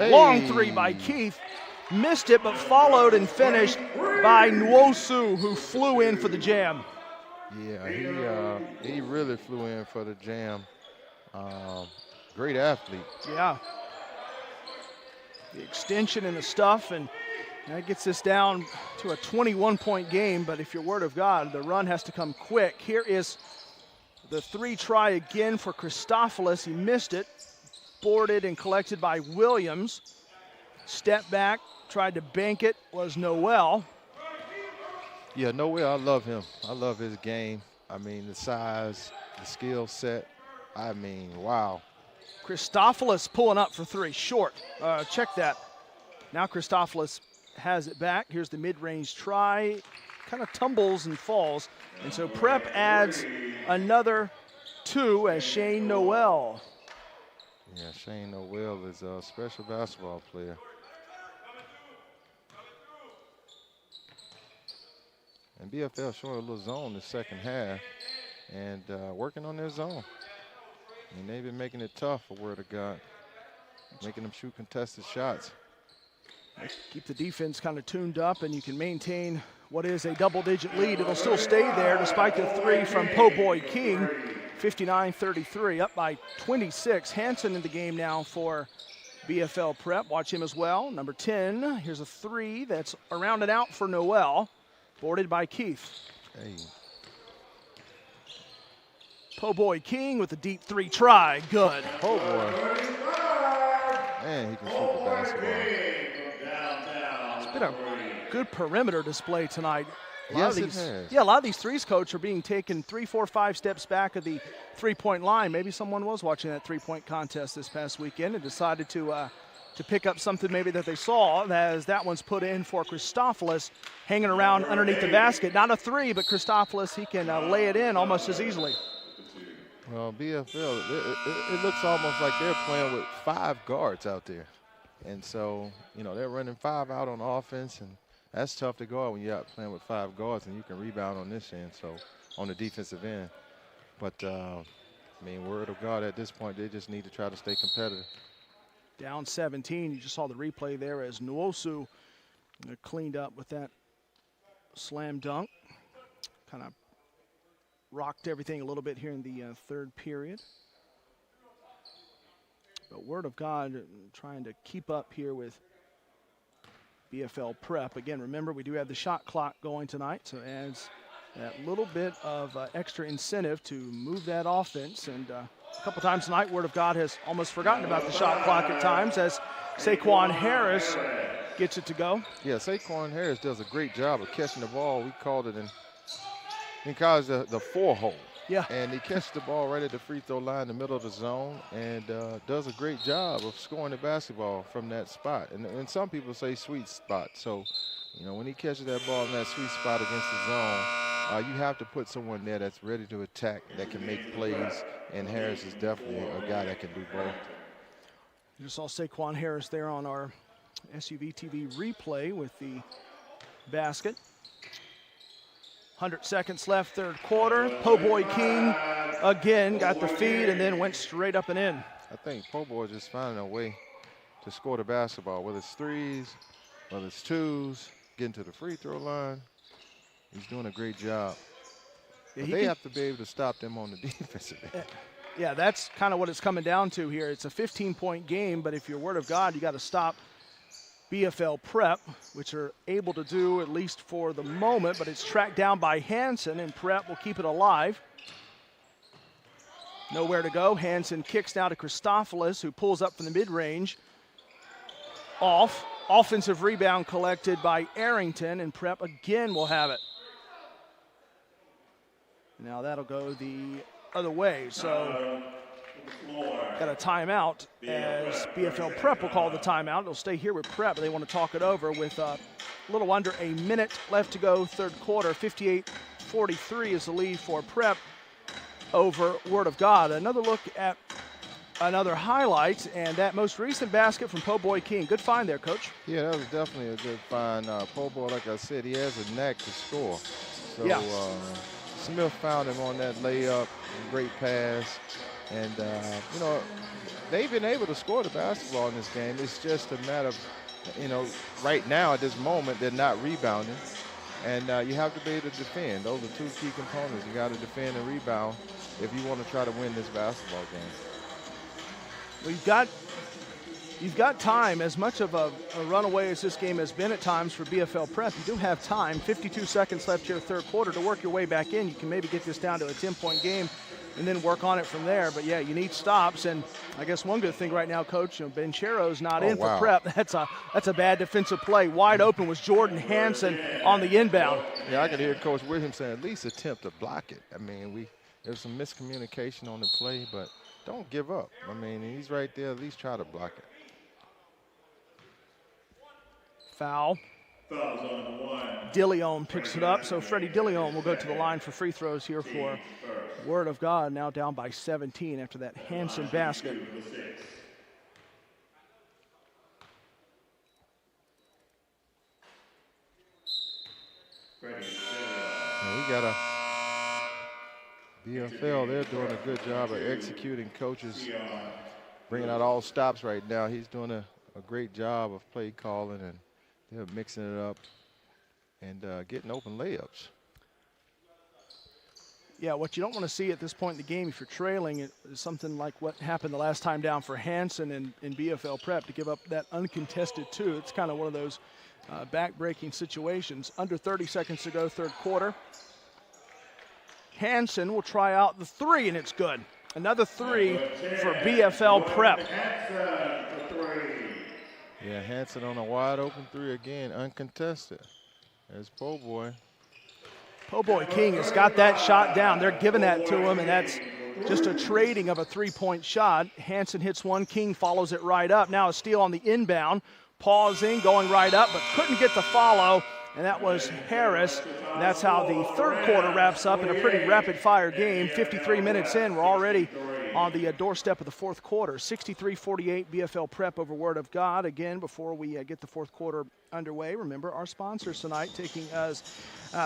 three by Keith. Missed it, but followed and finished by Nwosu, who flew in for the jam. Yeah, he really flew in for the jam. Great athlete. Yeah. The extension and the stuff, and that gets us down to a 21-point game, but if you're Word of God, the run has to come quick. Here is the three try again for Christophoulos. He missed it. Boarded and collected by Williams. Step back, tried to bank it, was Noel. Yeah, Noel, I love him. I love his game. I mean, the size, the skill set. I mean, wow. Christophoulos pulling up for three, short. Check that. Now Christophoulos has it back. Here's the mid-range try. Kind of tumbles and falls. And so Prep adds another two as Shane Noel. Yeah, Shane Noel is a special basketball player. And BFL showing a little zone in the second half and working on their zone. I mean, they've been making it tough for Word of God, making them shoot contested shots. Keep the defense kind of tuned up, and you can maintain what is a double-digit lead. It'll still stay there despite the three from Po Boy King. 59-33, up by 26. Hansen in the game now for BFL Prep. Watch him as well. Number 10, here's a three that's around and out for Noel. Boarded by Keith. Hey. Po Boy King with a deep three try. Good. Po Boy. Man, he can shoot the basketball. It's been a good perimeter display tonight. Yes, it has. Yeah, a lot of these threes, Coach, are being taken 3, 4, 5 steps back of the three-point line. Maybe someone was watching that three-point contest this past weekend and decided to pick up something maybe that they saw, as that one's put in for Christophoulos, hanging around underneath the basket. Not a three, but Christophoulos, he can lay it in almost as easily. Well, BFL, it looks almost like they're playing with 5 guards out there. And so, you know, they're running 5 out on offense, and that's tough to guard when you're out playing with 5 guards and you can rebound on this end, so on the defensive end. But, I mean, Word of God, at this point, they just need to try to stay competitive. Down 17. You just saw the replay there as Nwosu cleaned up with that slam dunk. Kind of rocked everything a little bit here in the third period. But Word of God trying to keep up here with BFL Prep. Again, remember, we do have the shot clock going tonight, so it adds that little bit of extra incentive to move that offense. And a couple times tonight, Word of God has almost forgotten about the shot clock at times as Saquon Harris gets it to go. Yeah, Saquon Harris does a great job of catching the ball. We called it in college the 4-hole. Yeah. And he catches the ball right at the free throw line in the middle of the zone and does a great job of scoring the basketball from that spot. And some people say sweet spot. So, you know, when he catches that ball in that sweet spot against the zone, you have to put someone there that's ready to attack, that can make plays. And Harris is definitely a guy that can do both. You just saw Saquon Harris there on our SUV TV replay with the basket. 100 seconds left, third quarter. Po' Boy King again got the feed and then went straight up and in. I think Po' Boy is just finding a way to score the basketball, whether it's threes, whether it's twos, getting to the free throw line. He's doing a great job. Yeah, they have to be able to stop them on the defensive end. Yeah, that's kind of what it's coming down to here. It's a 15-point game, but if you're Word of God, you got to stop BFL Prep, which are able to do at least for the moment, but it's tracked down by Hansen, and Prep will keep it alive. Nowhere to go. Hansen kicks now to Christophilus, who pulls up from the mid-range. Off. Offensive rebound collected by Arrington, and Prep again will have it. Now that'll go the other way, so got a timeout as BFL Prep will call the timeout. It'll stay here with Prep, but they want to talk it over with a little under a minute left to go, third quarter. 58-43 is the lead for Prep over Word of God. Another look at another highlight, and that most recent basket from Po' Boy King. Good find there, Coach. Yeah, that was definitely a good find. Po' Boy, like I said, he has a knack to score. So yeah. Smith found him on that layup, great pass. And, you know, they've been able to score the basketball in this game. It's just a matter of, you know, right now at this moment, they're not rebounding. And you have to be able to defend. Those are two key components. You got to defend and rebound if you want to try to win this basketball game. Well, you've got time. As much of a runaway as this game has been at times for BFL Prep, you do have time. 52 seconds left here, third quarter, to work your way back in. You can maybe get this down to a 10-point game and then work on it from there. But, yeah, you need stops. And I guess one good thing right now, Coach, Benchero's not in for Prep. That's a bad defensive play. Wide open was Jordan Hansen on the inbound. Yeah, I could hear Coach Williams saying at least attempt to block it. I mean, there's some miscommunication on the play, but don't give up. I mean, he's right there. At least try to block it. Foul. DeLeon picks it up, so Freddie DeLeon will go to the line for free throws here for Word of God, now down by 17 after that Hansen basket. We got a BFL. They're doing a good job of executing. Coaches bringing out all stops right now. He's doing a great job of play calling, and they're mixing it up and getting open layups. Yeah, what you don't want to see at this point in the game, if you're trailing, is something like what happened the last time down for Hansen in BFL Prep, to give up that uncontested two. It's kind of one of those back-breaking situations. Under 30 seconds to go, third quarter. Hansen will try out the three, and it's good. Another three for BFL Prep. Yeah, Hansen on a wide open three again, uncontested. There's Po' Boy. Po' Boy King has got that shot down. They're giving that to him, and that's just a trading of a three-point shot. Hansen hits one, King follows it right up. Now a steal on the inbound, pausing, going right up, but couldn't get the follow, and that was Harris. And that's how the third quarter wraps up in a pretty rapid-fire game. 53 minutes in, we're already on the doorstep of the fourth quarter. 63-48 BFL Prep over Word of God. Again, before we get the fourth quarter underway, remember our sponsors tonight taking us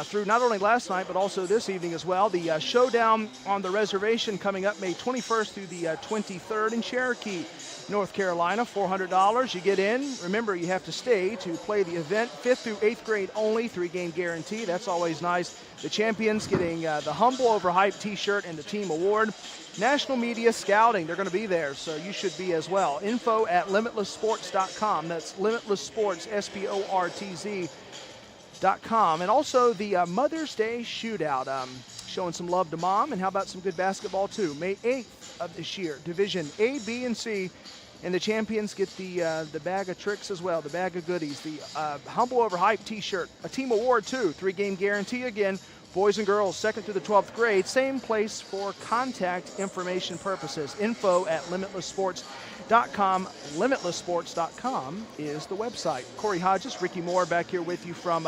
through not only last night but also this evening as well. The showdown on the reservation coming up May 21st through the 23rd in Cherokee, North Carolina. $400. You get in. Remember, you have to stay to play the event. 5th through 8th grade only, 3-game guarantee. That's always nice. The champions getting the Humble Overhyped t-shirt and the team award. National media scouting, they're going to be there, so you should be as well. Info at limitlessports.com. That's limitlessports, SPORTZ.com. And also the Mother's Day Shootout, showing some love to Mom. And how about some good basketball, too? May 8th of this year, Division A, B, and C. And the champions get the bag of tricks as well, the bag of goodies, the Humble Overhyped t-shirt, a team award, too. 3-game guarantee again. Boys and girls, 2nd through the 12th grade, same place for contact information purposes. info@limitlessports.com. Limitlessports.com is the website. Corey Hodges, Ricky Moore back here with you from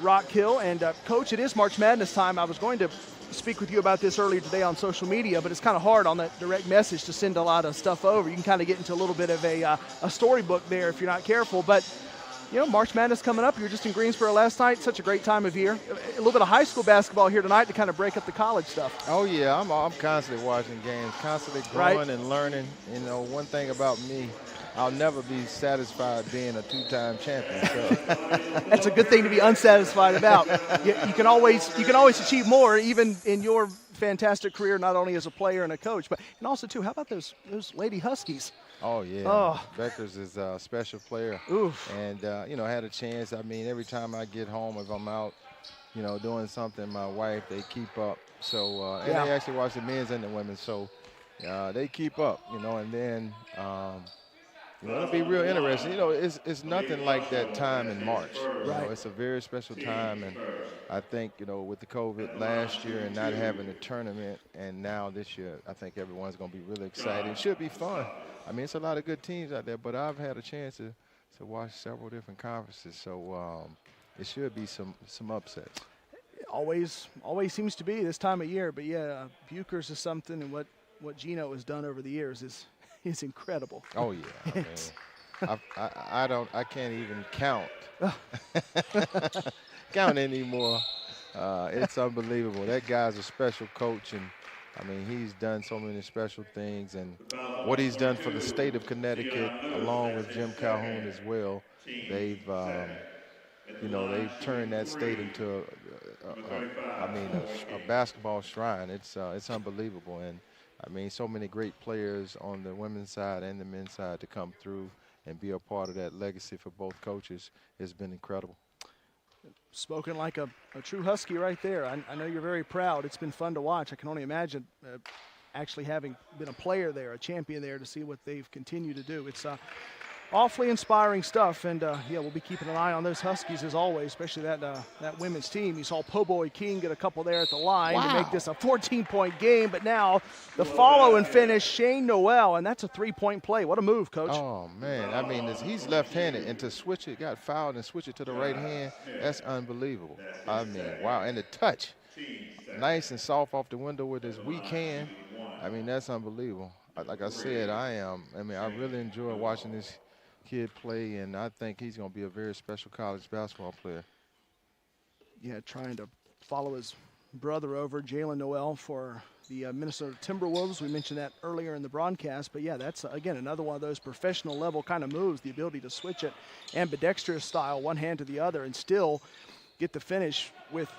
Rock Hill. And Coach, it is March Madness time. I was going to speak with you about this earlier today on social media, but it's kind of hard on that direct message to send a lot of stuff over. You can kind of get into a little bit of a storybook there if you're not careful. But March Madness coming up. You were just in Greensboro last night. Such a great time of year. A little bit of high school basketball here tonight to kind of break up the college stuff. Oh, yeah. I'm constantly watching games, constantly growing and learning. One thing about me, I'll never be satisfied being a 2-time champion. So. That's a good thing to be unsatisfied about. You can always achieve more, even in your fantastic career, not only as a player and a coach, but also too. How about those Lady Huskies? Oh, yeah. Beckers is a special player. Oof. And, I had a chance. I mean, every time I get home, if I'm out, doing something, my wife, they keep up. So, and they actually watch the men's and the women's. So, they keep up, and then, it'll be real interesting. It's nothing like that time in March. It's a very special time. And I think, with the COVID last year and not having a tournament, and now this year, I think everyone's going to be really excited. It should be fun. I mean, it's a lot of good teams out there, but I've had a chance to watch several different conferences, so it should be some upsets. Always seems to be this time of year, but yeah, Buchers is something, and what Gino has done over the years is incredible. Oh yeah, I mean, I can't even count anymore. It's unbelievable. That guy's a special coach, and I mean, he's done so many special things, and what he's done for the state of Connecticut, along with Jim Calhoun as well, they've turned that state into a basketball shrine. It's unbelievable, and I mean, so many great players on the women's side and the men's side to come through and be a part of that legacy for both coaches has been incredible. Spoken like a true Husky right there. I know you're very proud. It's been fun to watch. I can only imagine actually having been a player there, a champion there, to see what they've continued to do. It's awfully inspiring stuff, and we'll be keeping an eye on those Huskies as always, especially that women's team. You saw Po Boy King get a couple there at the line to make this a 14-point game, but now the follow and finish, Shane Noel, and that's a 3-point play. What a move, Coach. Oh, man. I mean, he's left-handed, and to switch it, got fouled and switch it to the right hand, that's unbelievable. I mean, wow. And the touch, nice and soft off the window with his weak hand. I mean, that's unbelievable. Like I said, I really enjoy watching this kid play, and I think he's going to be a very special college basketball player. Yeah, trying to follow his brother over, Jalen Noel, for the Minnesota Timberwolves. We mentioned that earlier in the broadcast, but yeah, that's, again, another one of those professional level kind of moves, the ability to switch it ambidextrous style, one hand to the other, and still get the finish with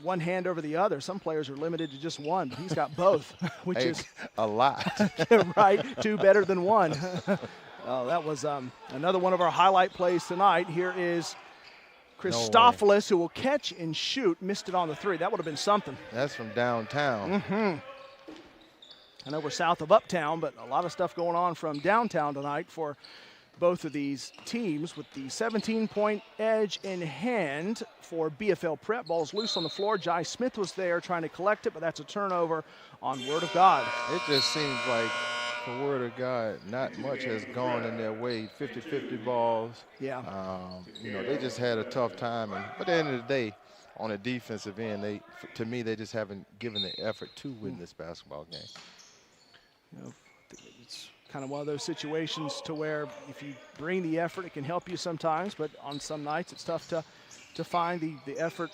one hand over the other. Some players are limited to just one, but he's got both, which is a lot. Right, two better than one. That was another one of our highlight plays tonight. Here is Christophilus, who will catch and shoot. Missed it on the three. That would have been something. That's from downtown. I know we're south of Uptown, but a lot of stuff going on from downtown tonight for both of these teams, with the 17-point edge in hand for BFL Prep. Ball's loose on the floor. Jai Smith was there trying to collect it, but that's a turnover on Word of God. It just seems like, for Word of God, not much has gone in their way. 50-50 balls. Yeah. They just had a tough time. And at the end of the day, on the defensive end, to me, they just haven't given the effort to win this basketball game. It's kind of one of those situations to where if you bring the effort, it can help you sometimes, but on some nights it's tough to find the effort,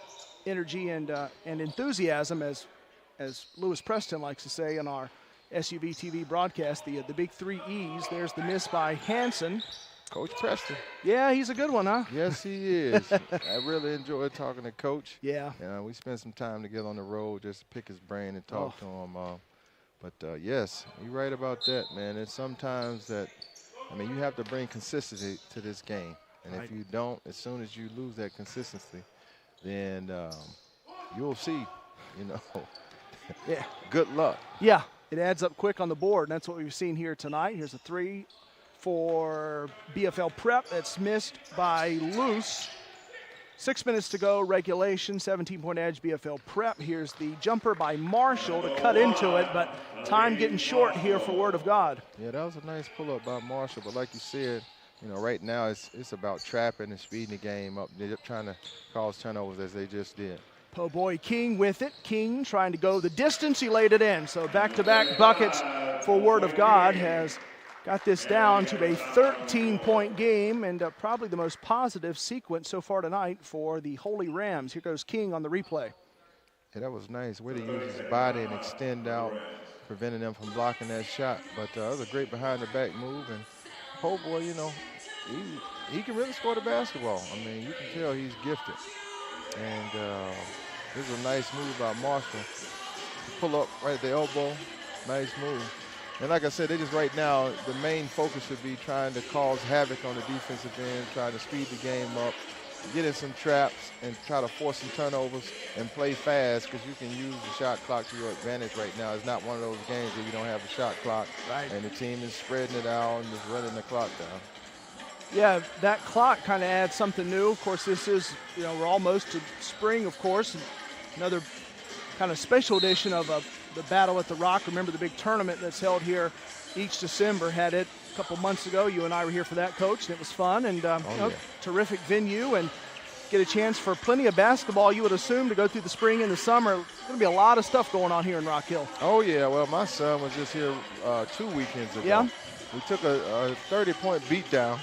energy, and enthusiasm, as Lewis Preston likes to say in our SUV TV broadcast, the big 3 E's. There's the miss by Hansen. Coach Preston. Yeah, he's a good one, huh? Yes, he is. I really enjoyed talking to Coach. Yeah. We spent some time together on the road just to pick his brain and talk to him. But yes, you're right about that, man. It's sometimes that, you have to bring consistency to this game. And if you don't, as soon as you lose that consistency, then you'll see, Yeah. Good luck. Yeah. It adds up quick on the board, and that's what we've seen here tonight. Here's a 3 for BFL Prep that's missed by Luce. 6 minutes to go, regulation, 17-point edge, BFL Prep. Here's the jumper by Marshall to cut into it, but time getting short here for Word of God. Yeah, that was a nice pull-up by Marshall, but like you said, right now it's about trapping and speeding the game up. They're trying to cause turnovers as they just did. Po' boy King with it. King trying to go the distance. He laid it in. So back-to-back buckets for Word of God has got this down to a 13-point game, and probably the most positive sequence so far tonight for the Holy Rams. Here goes King on the replay. Yeah, that was nice. Way to use his body and extend out, preventing them from blocking that shot. But that was a great behind-the-back move. And Po' boy, he can really score the basketball. I mean, you can tell he's gifted. And this is a nice move by Marshall. Pull up right at the elbow. Nice move. And like I said, they just right now, the main focus should be trying to cause havoc on the defensive end, trying to speed the game up, get in some traps, and try to force some turnovers and play fast, because you can use the shot clock to your advantage right now. It's not one of those games where you don't have a shot clock, and the team is spreading it out and just running the clock down. Yeah, that clock kind of adds something new. Of course, this is, we're almost to spring, of course. Another kind of special edition of the Battle at the Rock. Remember the big tournament that's held here each December. Had it a couple months ago. You and I were here for that, Coach, and it was fun. And terrific venue, and get a chance for plenty of basketball, you would assume, to go through the spring and the summer. There's going to be a lot of stuff going on here in Rock Hill. Oh, yeah. Well, my son was just here 2 weekends ago. Yeah. We took a 30-point beat down.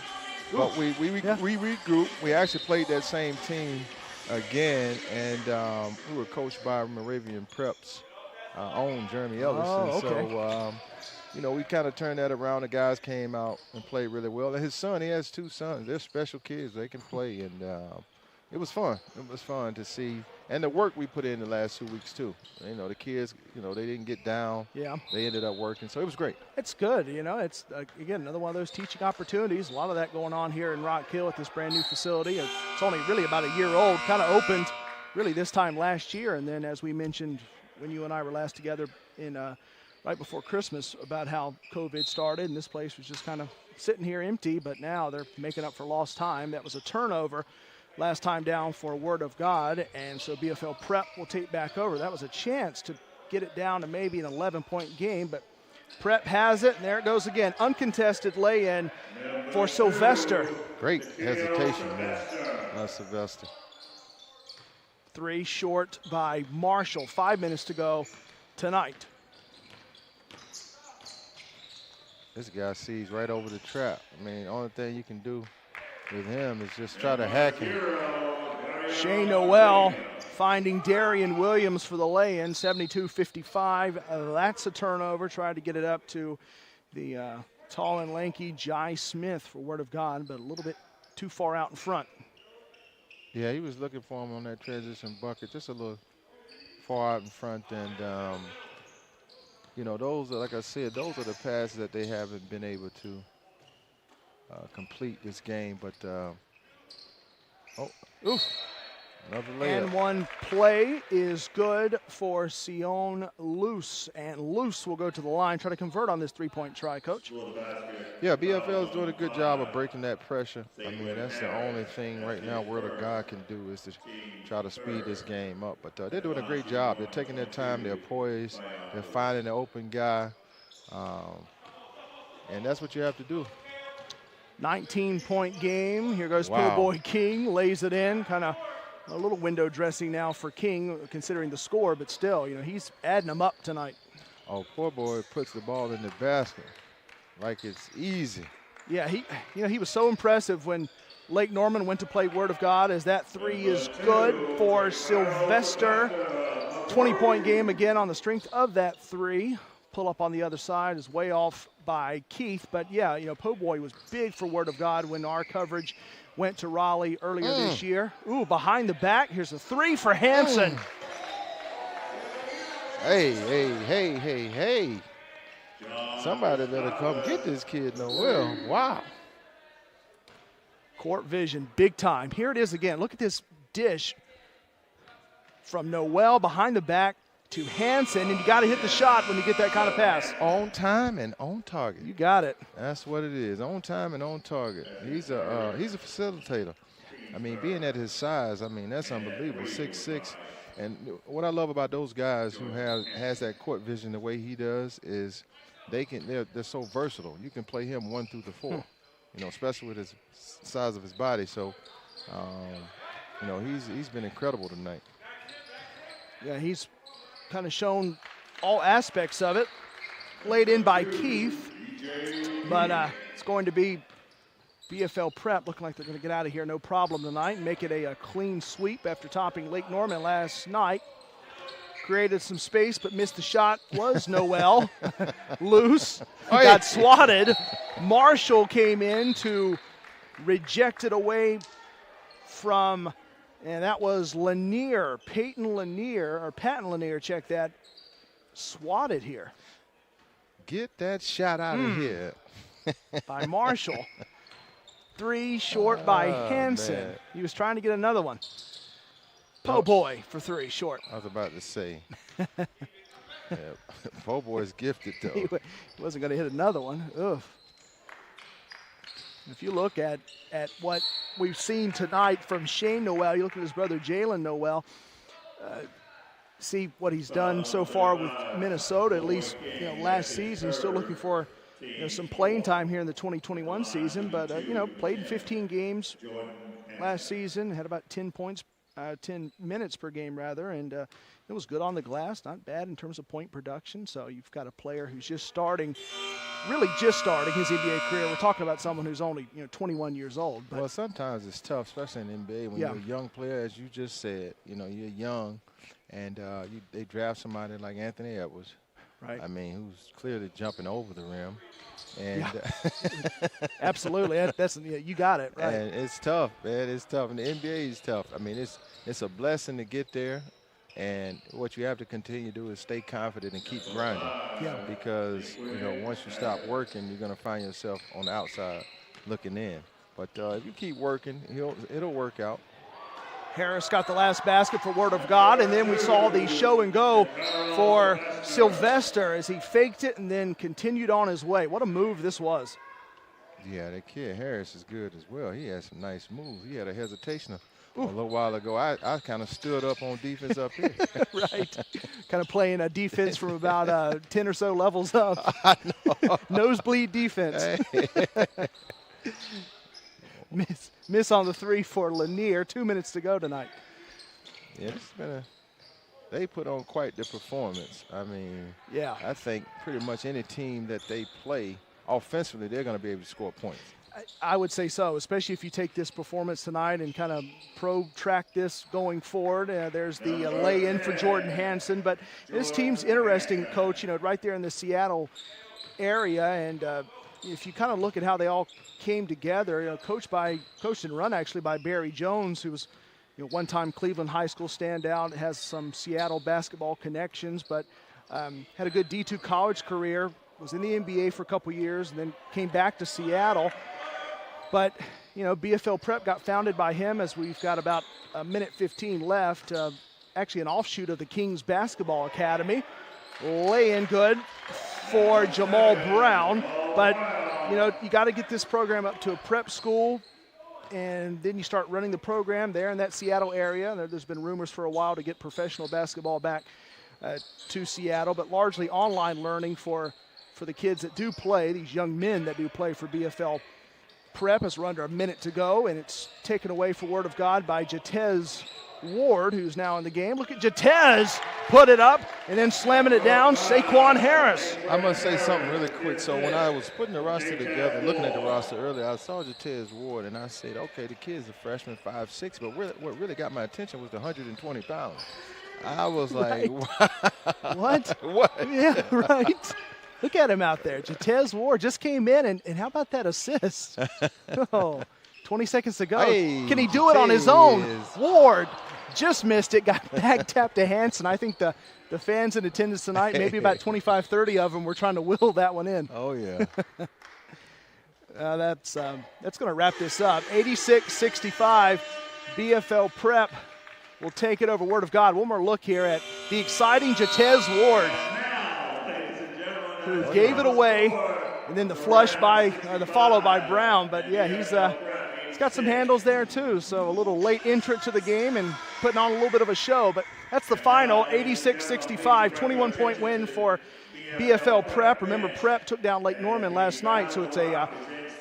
But we regrouped. We actually played that same team again, and we were coached by Moravian Prep's own Jeremy Ellison. Oh, okay. So, we kind of turned that around. The guys came out and played really well. And his son, he has 2 sons. They're special kids. They can play, and it was fun. It was fun to see. And the work we put in the last 2 weeks, too. The kids, they didn't get down. Yeah. They ended up working, so it was great. It's good. It's, again, another one of those teaching opportunities. A lot of that going on here in Rock Hill at this brand-new facility. It's only really about a year old, kind of opened really this time last year. And then, as we mentioned when you and I were last together in right before Christmas, about how COVID started, and this place was just kind of sitting here empty, but now they're making up for lost time. That was a turnover last time down for Word of God, and so BFL Prep will take back over. That was a chance to get it down to maybe an 11-point game, but Prep has it, and there it goes again. Uncontested lay-in for Sylvester. Great hesitation there, Sylvester. 3 short by Marshall. 5 minutes to go tonight. This guy sees right over the trap. I mean, the only thing you can do with him is just try to hack him. Shane Noel finding Darian Williams for the lay-in, 72-55. That's a turnover. Tried to get it up to the tall and lanky Jai Smith for Word of God, but a little bit too far out in front. Yeah, he was looking for him on that transition bucket, just a little far out in front. And, those are, like I said, those are the passes that they haven't been able to complete this game. But, another layup. And one play is good for Sion Luce. And Luce will go to the line, try to convert on this 3-point try, Coach. Yeah, BFL is doing a good job of breaking that pressure. I mean, that's the only thing right now Word of God can do is to try to speed this game up. But they're doing a great job. They're taking their time. They're poised. They're finding the open guy. And that's what you have to do. 19-point game. Here goes Po' boy King, lays it in. Kind of a little window dressing now for King, considering the score, but still, he's adding them up tonight. Oh, Po' boy puts the ball in the basket like it's easy. Yeah, he was so impressive when Lake Norman went to play Word of God, as that 3 is good for Sylvester. 20-point game again on the strength of that 3. Pull up on the other side is way off by Keith. But, yeah, Po' boy was big for Word of God when our coverage went to Raleigh earlier this year. Ooh, behind the back. Here's a 3 for Hansen. Hey. Somebody better come get this kid, Noel. Wow. Court vision, big time. Here it is again. Look at this dish from Noel behind the back to Hansen, and you got to hit the shot when you get that kind of pass. On time and on target. You got it. That's what it is. On time and on target. He's a facilitator. I mean, being at his size, I mean, that's unbelievable, 6'6". And what I love about those guys who has that court vision the way he does is they're so versatile. You can play him 1 through the 4, you know, especially with his size of his body. So, you know, he's been incredible tonight. Yeah, he's kind of shown all aspects of it. Laid in by Keith, but it's going to be BFL Prep looking like they're going to get out of here no problem tonight and make it a clean sweep after topping Lake Norman last night. Created some space but missed the shot. Was Noel loose. Got swatted. Marshall came in to reject it away from, and that was Lanier, Patton Lanier, check that, swatted here. Get that shot out of here. By Marshall. 3 short by Hansen. Man. He was trying to get another one. Po Boy for 3 short. I was about to say. Yeah, Po Boy's gifted, though. He wasn't going to hit another one. Ugh. If you look at what we've seen tonight from Shane Noel, you look at his brother Jalen Noel, see what he's done so far with Minnesota, at least last season. He's still looking for some playing time here in the 2021 season, but played in 15 games last season, had about 10 minutes per game rather, and it was good on the glass, not bad in terms of point production. So you've got a player who's just starting his NBA career. We're talking about someone who's only 21 years old. But well, sometimes it's tough, especially in the NBA when you're a young player, as you just said. You're young, and they draft somebody like Anthony Edwards. Right. I mean, who's clearly jumping over the rim. And absolutely, that's you got it right. And it's tough, man. It's tough, and the NBA is tough. I mean, it's a blessing to get there, and what you have to continue to do is stay confident and keep grinding. Yeah. Because once you stop working, you're gonna find yourself on the outside looking in. But if you keep working, it'll work out. Harris got the last basket for Word of God, and then we saw the show and go for Sylvester as he faked it and then continued on his way. What a move this was. Yeah, that kid Harris is good as well. He has some nice moves. He had a hesitation a little while ago. I kind of stood up on defense up here. Right. Kind of playing a defense from about 10 or so levels up. I know. Nosebleed defense. Hey. Miss on the 3 for Lanier. 2 minutes to go tonight. Yeah, they put on quite the performance. I mean, yeah, I think pretty much any team that they play offensively, they're going to be able to score points. I would say so, especially if you take this performance tonight and kind of protract this going forward. There's the lay-in for Jordan Hansen. But this team's interesting, Coach, right there in the Seattle area. And if you kind of look at how they all came together, coached and run actually by Barry Jones, who was one-time Cleveland High School standout, has some Seattle basketball connections, but had a good D2 college career, was in the NBA for a couple years, and then came back to Seattle. But, BFL Prep got founded by him, as we've got about a minute 15 left, actually an offshoot of the Kings Basketball Academy. Lay-in good for Jamal Brown, but you got to get this program up to a prep school, and then you start running the program there in that Seattle area. There's been rumors for a while to get professional basketball back to Seattle, but largely online learning for the kids that do play, these young men that do play for BFL Prep, as we're under a minute to go, and it's taken away for Word of God by Jatez Ward, who's now in the game. Look at Jatez put it up and then slamming it down. Saquon Harris. I must say something really quick. So when I was putting the roster together, looking at the roster earlier, I saw Jatez Ward, and I said, okay, the kid's a freshman, 5'6", but what really got my attention was the 120 pounds. I was like, what? What? Yeah, right. Look at him out there. Jatez Ward just came in, and how about that assist? 20 seconds to go. Hey, can he do it on his own? Ward just missed it, got back tapped to Hansen. I think the fans in attendance tonight, maybe about 25, 30 of them, were trying to will that one in. Oh, yeah. That's going to wrap this up. 86-65, BFL Prep will take it over Word of God. One more look here at the exciting Jatez Ward, who gave it away, and then the follow by Brown. But yeah, he's He's got some handles there too, so a little late entrant to the game and putting on a little bit of a show. But that's the final, 86-65, 21-point win for BFL Prep. Remember, Prep took down Lake Norman last night, so it's a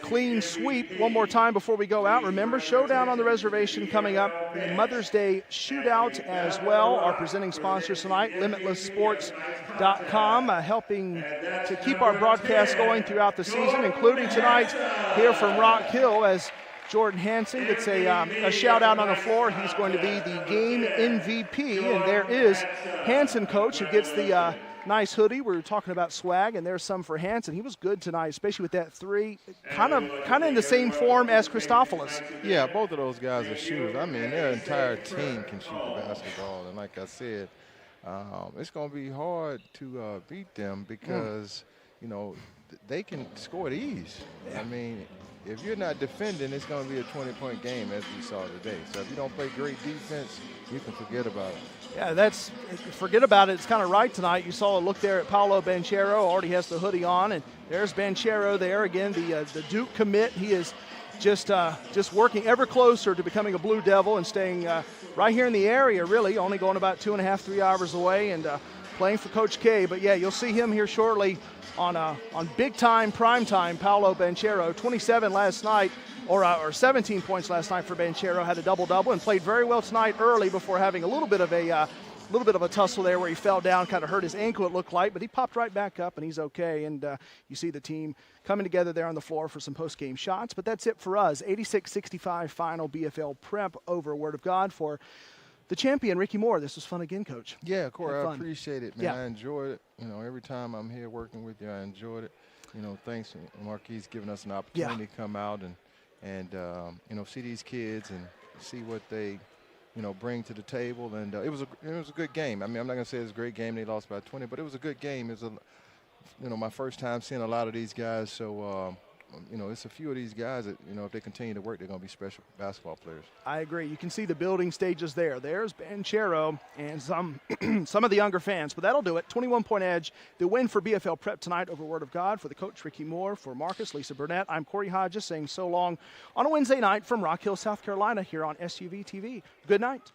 clean sweep. One more time before we go out. Remember, showdown on the reservation coming up. The Mother's Day shootout as well. Our presenting sponsors tonight, LimitlessSports.com, helping to keep our broadcast going throughout the season, including tonight here from Rock Hill as Jordan Hansen gets a shout out on the floor. He's going to be the game MVP, and there is Hansen, coach, who gets the nice hoodie. We were talking about swag, and there's some for Hansen. He was good tonight, especially with that three, kind of in the same form as Christophilus. Yeah, both of those guys are shooters. I mean, their entire team can shoot the basketball, and like I said, it's going to be hard to beat them because, you know, they can score at ease. I mean, if you're not defending, it's going to be a 20-point game, as we saw today. So if you don't play great defense, you can forget about it. Yeah, forget about it. It's kind of right tonight. You saw a look there at Paolo Banchero. Already has the hoodie on, and there's Banchero there again, the Duke commit. He is just working ever closer to becoming a Blue Devil and staying right here in the area, really, only going about 2.5, 3 hours away and playing for Coach K. But, yeah, you'll see him here shortly on big-time, prime-time, Paolo Banchero. 27 last night, or 17 points last night for Banchero. Had a double-double and played very well tonight early before having a little bit of a tussle there where he fell down, kind of hurt his ankle, it looked like, but he popped right back up, and he's okay. And you see the team coming together there on the floor for some post-game shots. But that's it for us. 86-65 final BFL Prep over Word of God for the champion, Ricky Moore. This was fun again, Coach. Yeah, Corey, I appreciate it, man. Yeah. I enjoyed it. You know, every time I'm here working with you, I enjoyed it. You know, thanks to Marquise giving us an opportunity to come out and you know, see these kids and see what they, you know, bring to the table. And it was a good game. I mean, I'm not going to say it was a great game. They lost by 20, but it was a good game. It was you know, my first time seeing a lot of these guys. So, you know, it's a few of these guys that, you know, if they continue to work, they're going to be special basketball players. I agree. You can see the building stages there. There's Banchero and some of the younger fans, but that'll do it. 21-point edge. The win for BFL Prep tonight over Word of God. For the coach, Ricky Moore, for Marcus, Lisa Burnett, I'm Corey Hodges saying so long on a Wednesday night from Rock Hill, South Carolina here on SUV TV. Good night.